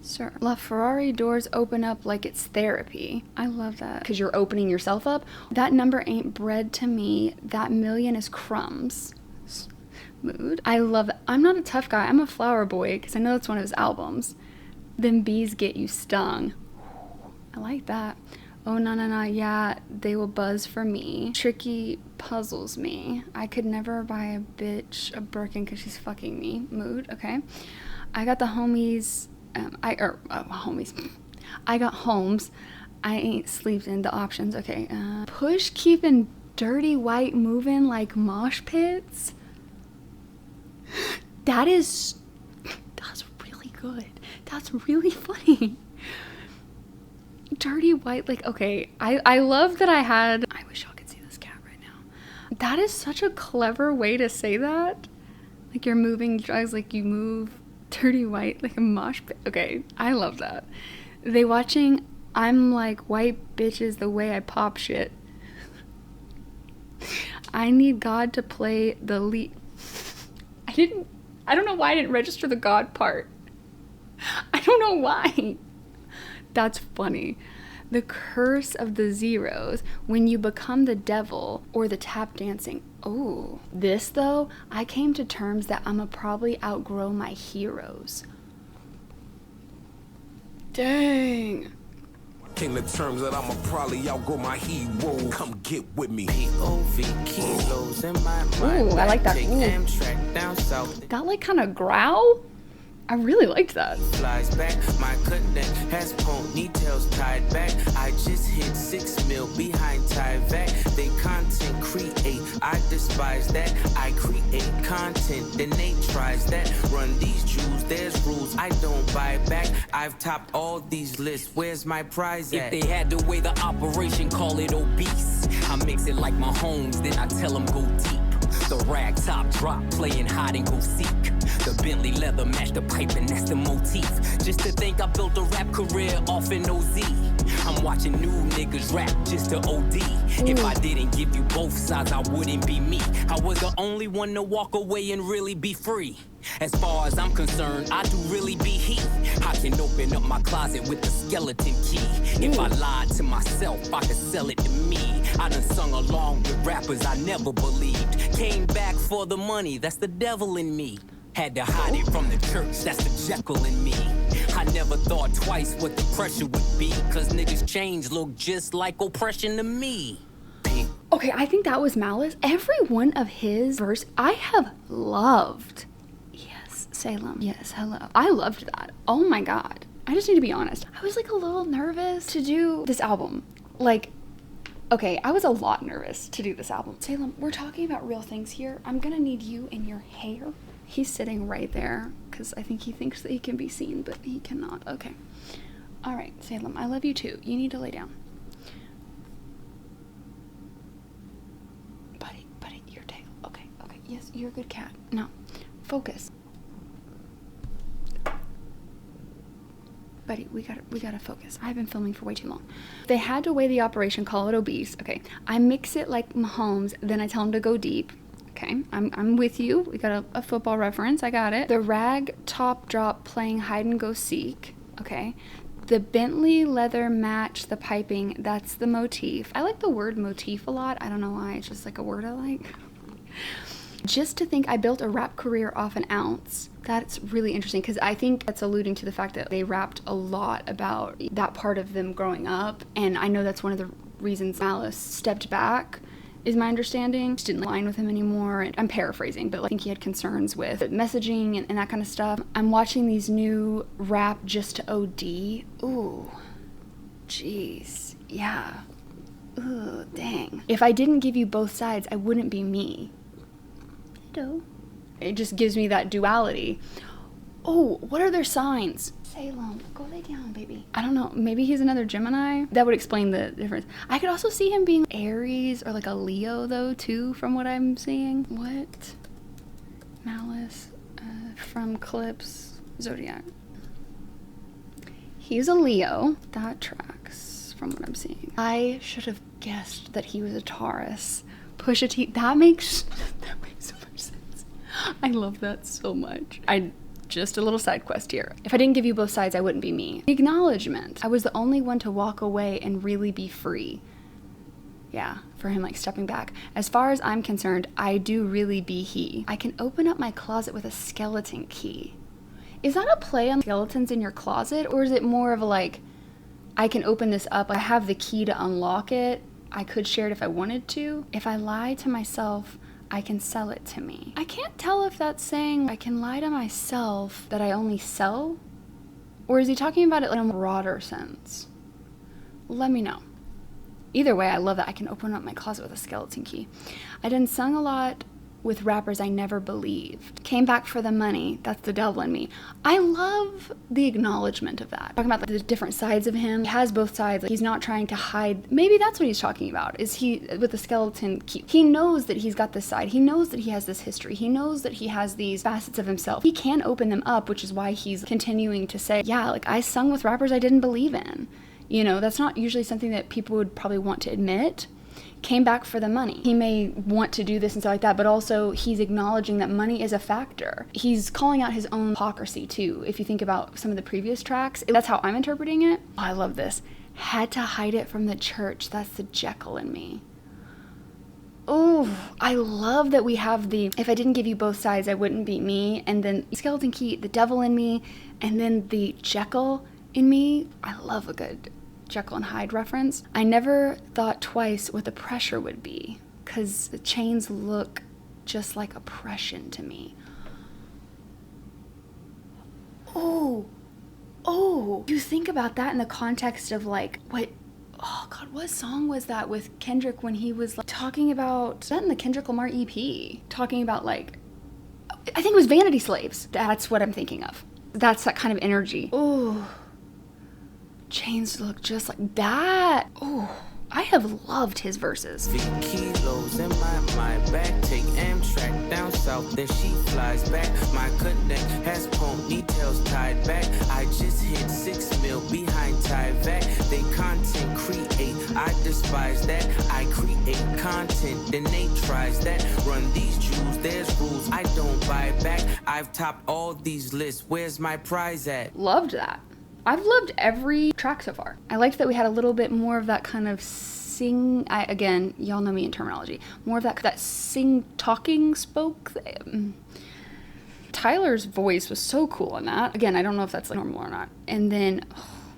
Sir. La Ferrari doors open up like it's therapy. I love that. Because you're opening yourself up. That number ain't bread to me. That million is crumbs. Mood. I love that. I'm not a tough guy. I'm a flower boy. Because I know that's one of his albums. Them bees get you stung. I like that. Oh, no, yeah, they will buzz for me. Tricky puzzles me. I could never buy a bitch a Birkin because she's fucking me. Mood, okay. I got the homies, homies. I got homes. I ain't sleeped in the options, okay. Push keeping dirty white moving like mosh pits. That's really good. That's really funny. Dirty white, like, okay, I love that I wish y'all could see this cat right now. That is such a clever way to say that. Like, you're moving drugs, like you move dirty white like a mosh pit. Okay, I love that. They watching, I'm like white bitches the way I pop shit. I need God to play the lead. I don't know why I didn't register the God part. I don't know why. That's funny. The curse of the zeros, when you become the devil, or the tap dancing. Oh, this though, I came to terms that I'ma probably outgrow my heroes. Dang.
Came to terms that I'ma probably outgrow my hero. Come get with me.
P.O.V. kilos in my mind.
Ooh, I like that.
Take
Ooh.
Amtrak down south.
That like kind of growl? I really liked that.
Flies back, my connect has ponytails tied back. I just hit 6 mil behind Tyvek. They content create, I despise that. I create content, then they tries that. Run these jewels, there's rules I don't buy back. I've topped all these lists, where's my prize at?
If they had to weigh the operation, call it obese. I mix it like my homes, then I tell them go deep. The rag top drop, playing hide and go seek. The Bentley leather match the pipe and that's the motif. Just to think I built a rap career off an OZ. I'm watching new niggas rap just to OD. If I didn't give you both sides, I wouldn't be me. I was the only one to walk away and really be free. As far as I'm concerned, I do really be he. I can open up my closet with the skeleton key. If I lied to myself, I could sell it to me. I done sung along with rappers I never believed. Came back for the money, that's the devil in me. Had to hide it from the church, that's the Jekyll in me. I never thought twice what the pressure would be. Cause niggas' change look just like oppression to me.
Okay, I think that was Malice. Every one of his verse I have loved. Yes, Salem. Yes, hello. I loved that. Oh my god. I just need to be honest. I was like a little nervous to do this album. Like, okay, I was a lot nervous to do this album. Salem, we're talking about real things here. I'm gonna need you in your hair. He's sitting right there because I think he thinks that he can be seen, but he cannot. Okay. All right, Salem, I love you too. You need to lay down. Buddy, your tail. Okay. Yes, you're a good cat. No, focus. Buddy, we gotta focus. I've been filming for way too long. They had to weigh the operation, call it obese. Okay, I mix it like Mahomes, then I tell him to go deep. Okay, I'm with you. We got a football reference. I got it. The rag top drop playing hide and go seek. Okay. The Bentley leather match the piping. That's the motif. I like the word motif a lot. I don't know why. It's just like a word I like. Just to think I built a rap career off an ounce. That's really interesting because I think that's alluding to the fact that they rapped a lot about that part of them growing up. And I know that's one of the reasons Malice stepped back, is my understanding. Just didn't align with him anymore. And I'm paraphrasing, but I think he had concerns with messaging and that kind of stuff. I'm watching these new rap just to OD. Ooh, jeez, yeah. Ooh, dang. If I didn't give you both sides, I wouldn't be me. It just gives me that duality. Oh, what are their signs? Salem, go lay down, baby. I don't know, maybe he's another Gemini. That would explain the difference. I could also see him being Aries or like a Leo though too, from what I'm seeing. What? Malice from Clipse, Zodiac. He's a Leo. That tracks from what I'm seeing. I should have guessed that he was a Taurus. Pusha T, that makes so much sense. I love that so much. Just a little side quest here. If I didn't give you both sides, I wouldn't be me. Acknowledgement. I was the only one to walk away and really be free. Yeah, for him like stepping back. As far as I'm concerned, I do really be he. I can open up my closet with a skeleton key. Is that a play on skeletons in your closet? Or is it more of a like, I can open this up, I have the key to unlock it, I could share it if I wanted to. If I lie to myself, I can sell it to me. I can't tell if that's saying I can lie to myself that I only sell, or is he talking about it in a broader sense? Let me know. Either way, I love that I can open up my closet with a skeleton key. I done sung a lot with rappers I never believed. Came back for the money, that's the devil in me. I love the acknowledgement of that. Talking about the different sides of him. He has both sides. Like, he's not trying to hide. Maybe that's what he's talking about, is he, with the skeleton key. He knows that he's got this side. He knows that he has this history. He knows that he has these facets of himself. He can open them up, which is why he's continuing to say, yeah, like I sung with rappers I didn't believe in. You know, that's not usually something that people would probably want to admit. Came back for the money. He may want to do this and stuff like that, but also he's acknowledging that money is a factor. He's calling out his own hypocrisy too. If you think about some of the previous tracks, that's how I'm interpreting it. Oh, I love this. Had to hide it from the church. That's the Jekyll in me. Oh, I love that we have the, if I didn't give you both sides, I wouldn't be me. And then skeleton key, the devil in me, and then the Jekyll in me. I love a good Jekyll and Hyde reference. I never thought twice what the pressure would be, because the chains look just like oppression to me. Oh, you think about that in the context of like, what song was that with Kendrick when he was like, talking about, that in the Kendrick Lamar EP, talking about like, I think it was Vanity Slaves. That's what I'm thinking of. That's that kind of energy. Oh, chains look just like that. Oh, I have loved his verses.
50 kilos in my back. Take Amtrak down south, then she flies back. My connect has ponytails tied back. I just hit 6 mil behind Tyvek. They content create, I despise that. I create content, then they tries that. Run these jewels, there's rules I don't buy back. I've topped all these lists, where's my prize at?
Loved that. I've loved every track so far. I liked that we had a little bit more of that kind of sing, again, y'all know me in terminology, more of that sing talking spoke. Tyler's voice was so cool in that. Again, I don't know if that's like normal or not. And then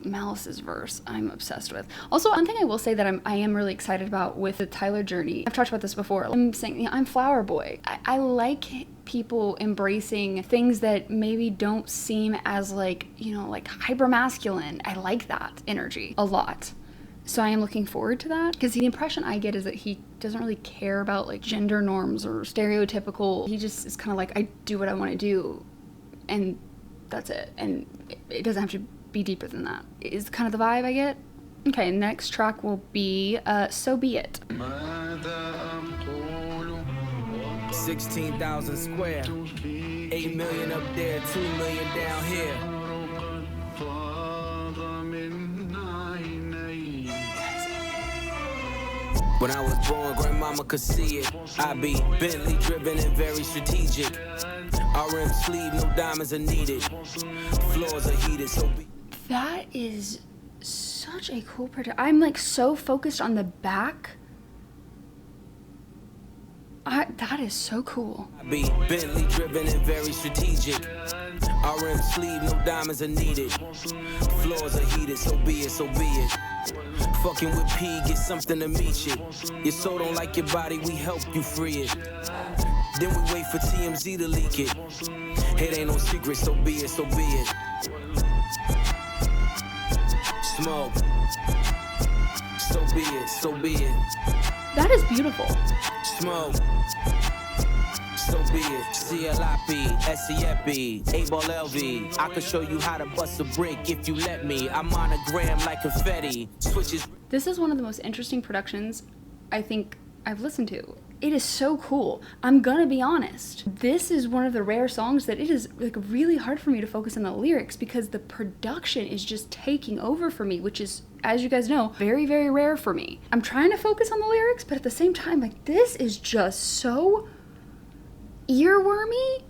Malice's verse, I'm obsessed with. Also, one thing I will say that I am really excited about with the Tyler journey, I've talked about this before, I'm saying, you know, I'm Flower Boy. I like people embracing things that maybe don't seem as like, you know, like hyper masculine. I like that energy a lot. So I am looking forward to that, because the impression I get is that he doesn't really care about like gender norms or stereotypical. He just is kind of like, I do what I want to do and that's it. And it doesn't have to be deeper than that, is kind of the vibe I get. Okay, next track will be So Be It.
16,000 square, 8 million up there, 2 million down here. When I was born, grandmama could see it. I be Bentley driven and very strategic. RM sleeve, no diamonds are needed. Floors are heated, so be.
That is such a cool picture. I'm like so focused on the back. That is so cool.
I be Bentley driven and very strategic. RM sleeve, no diamonds are needed. Floors are heated, so be it, so be it. Fucking with P, get something to meet you. Your soul don't like your body, we help you free it. Then we wait for TMZ to leak it. It ain't no secret, so be it, so be it. Smoke. So be it, so be it.
That is beautiful.
Smoke. So be it. C-L-I-P, S-E-F-B, A-Ball LV. I can show you how to bust a brick if you let me. I'm on a gram like confetti. Switches.
This is one of the most interesting productions I think I've listened to. It is so cool. I'm gonna be honest. This is one of the rare songs that it is like really hard for me to focus on the lyrics because the production is just taking over for me, which is, as you guys know, very, very rare for me. I'm trying to focus on the lyrics, but at the same time, like, this is just so earwormy.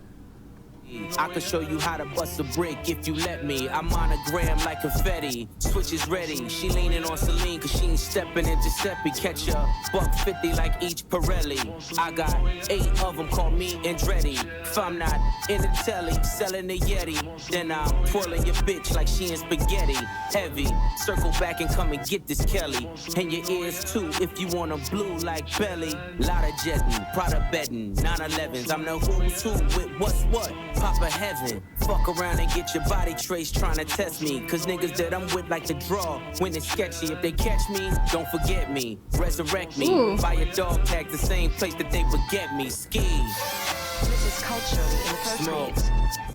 I can show you how to bust a brick if you let me. I'm on a gram like confetti. Switch is ready. She leaning on Celine cause she ain't stepping in Giuseppe. Catch a $1.50 like each Pirelli. I got 8 of them, call me Andretti. If I'm not in the telly, selling the Yeti, then I'm twirling your bitch like she in spaghetti. Heavy, circle back and come and get this Kelly. And your ears too if you want 'em blue like belly. Lot of jetting, Prada betting, 911s. I'm the who's who with what's what. Papa heaven, fuck around and get your body traced trying to test me. Cause niggas that I'm with like to draw when it's sketchy. If they catch me, don't forget me. Resurrect me.
Ooh.
Buy a dog tag the same place that they forget me. Ski.
This is culturally inappropriate.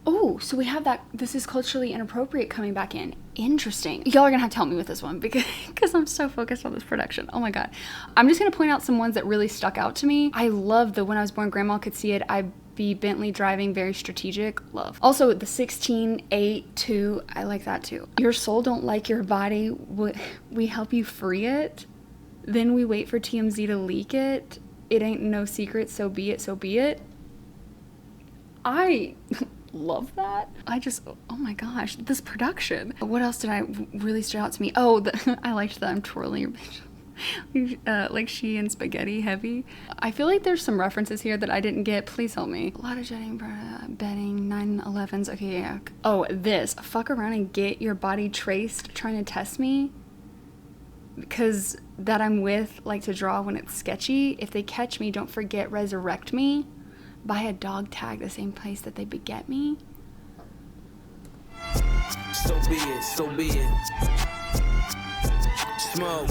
Oh, so we have that This Is Culturally Inappropriate coming back in. Interesting. Y'all are gonna have to help me with this one because I'm so focused on this production. Oh my god. I'm just gonna point out some ones that really stuck out to me. I love the When I Was Born Grandma Could See It. I be Bentley driving, very strategic. Love. Also the 16, 8, 2. I like that too. Your soul don't like your body. We help you free it. Then we wait for TMZ to leak it. It ain't no secret, so be it, so be it. I love that. Oh my gosh, this production. What else did I really stood out to me? Oh, I liked that I'm twirling your bitch. Like she and spaghetti heavy. I feel like there's some references here that I didn't get. Please help me. A lot of jetting, betting, 911s. Okay, yeah. Oh, this. Fuck around and get your body traced trying to test me. Because that I'm with like to draw when it's sketchy. If they catch me, don't forget resurrect me. Buy a dog tag the same place that they beget me.
So be it, so be it. Smoke.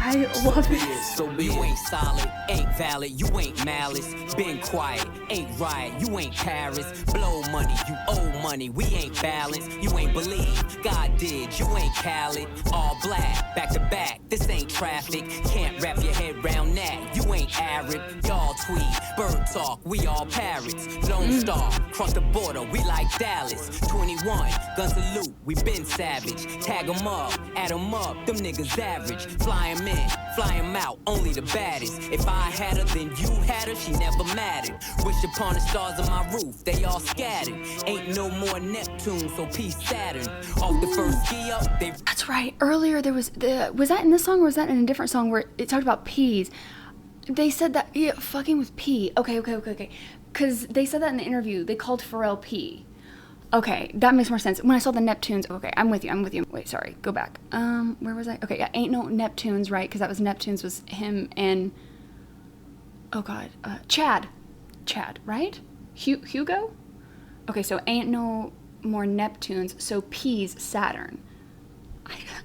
I love it.
So be
You
it.
ain't solid, ain't valid, you ain't malice. Been quiet, ain't riot, you ain't Paris. Blow money, you owe money, we ain't balanced. You ain't believe, God did, you ain't Khaled. All black, back to back, this ain't traffic. Can't wrap your head round that, you ain't Arab. Y'all tweet, bird talk, we all parrots. Lone Star, cross the border, we like Dallas. 21, gun salute, we been savage. Tag 'em up, add 'em up, them niggas average. Fly 'em in, fly 'em out, only the baddest. If I had her, then you had her, she never mattered. Wish upon the stars on my roof, they all scattered. Ain't no more Neptune, so peace Saturn. Off the first ski up, they
That's right. Earlier there was that in this song or was that in a different song where it talked about peas? They said that, yeah, fucking with P. Okay. Because they said that in the interview. They called Pharrell P. Okay, that makes more sense. When I saw the Neptunes, okay, I'm with you. Wait, sorry, go back. Where was I? Okay, yeah, ain't no Neptunes, right? Because that was Neptunes was him and, oh god, Chad, right? Hugo? Okay, so ain't no more Neptunes, so P's Saturn.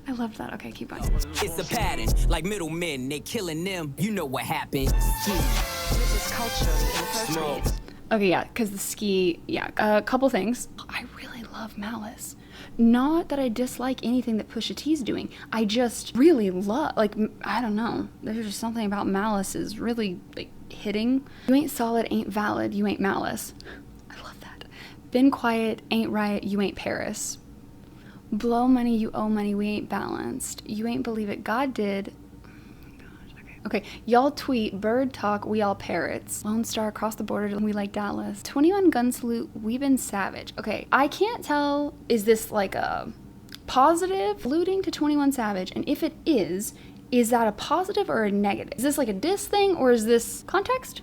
I loved that. Okay, keep going.
it's a pattern. Like middlemen, they killing them. You know what happened.
This is culturally inappropriate.
Okay, yeah, because the ski, yeah. A couple things. I really love Malice. Not that I dislike anything that Pusha T's doing. I just really love, like, I don't know. There's just something about Malice is really, like, hitting. You ain't solid, ain't valid, you ain't Malice. I love that. Been quiet, ain't riot, you ain't Paris. Blow money, you owe money, we ain't balanced. You ain't believe it, God did. Okay, y'all tweet, bird talk, we all parrots. Lone Star, across the border, we like Dallas. 21 gun salute, we been savage. Okay, I can't tell, is this like a positive alluding to 21 Savage? And if it is that a positive or a negative? Is this like a diss thing or is this context?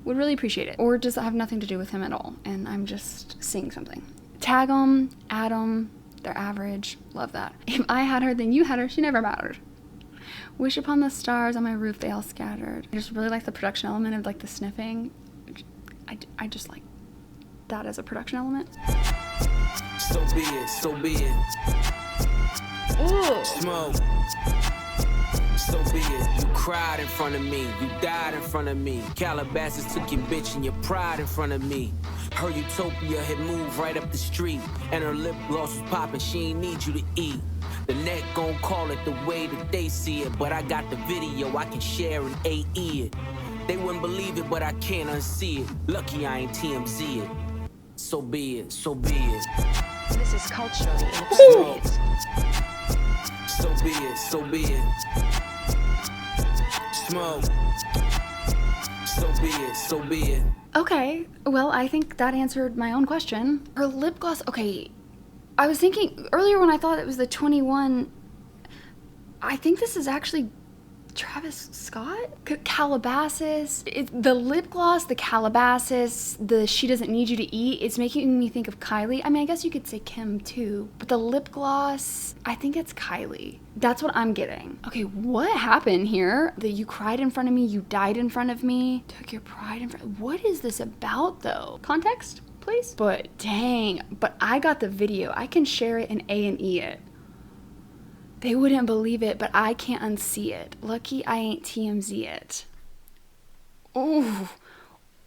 Would really appreciate it. Or does it have nothing to do with him at all? And I'm just seeing something. Tag them, add them, they're average. Love that. If I had her, then you had her, she never mattered. Wish upon the stars on my roof, they all scattered. I just really like the production element of like the sniffing. I just like that as a production element.
So be it, so be it.
Ooh.
Smoke. So be it. You cried in front of me, you died in front of me. Calabasas took your bitch and your pride in front of me. Her utopia had moved right up the street, and her lip gloss was popping, she ain't need you to eat. The net gon' call it the way that they see it, but I got the video, I can share and AE it. They wouldn't believe it, but I can't unsee it. Lucky I ain't TMZ it. So be it, so be it.
This is culturally inappropriate.
So be it, so be it. Smoke. So be it, so be it.
Okay, well, I think that answered my own question. Her lip gloss, okay, I was thinking earlier when I thought it was the 21, I think this is actually Travis Scott? Calabasas. The lip gloss, the Calabasas, the She Doesn't Need You to Eat, it's making me think of Kylie. I mean, I guess you could say Kim too, but the lip gloss, I think it's Kylie. That's what I'm getting. Okay, what happened here? That you cried in front of me, you died in front of me, took your pride in front. What is this about though? Context, please? But dang, but I got the video. I can share it and A&E it. They wouldn't believe it, but I can't unsee it. Lucky I ain't TMZ it. Ooh,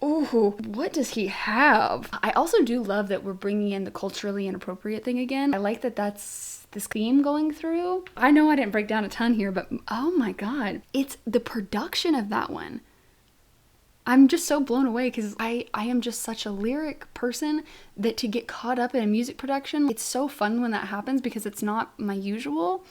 ooh, what does he have? I also do love that we're bringing in the culturally inappropriate thing again. I like that that's this theme going through. I know I didn't break down a ton here, but oh my God. It's the production of that one. I'm just so blown away because I am just such a lyric person that to get caught up in a music production, it's so fun when that happens because it's not my usual.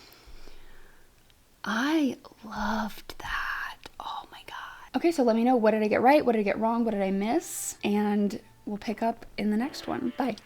I loved that. Oh my God. Okay, so let me know, what did I get right? What did I get wrong? What did I miss? And we'll pick up in the next one. Bye.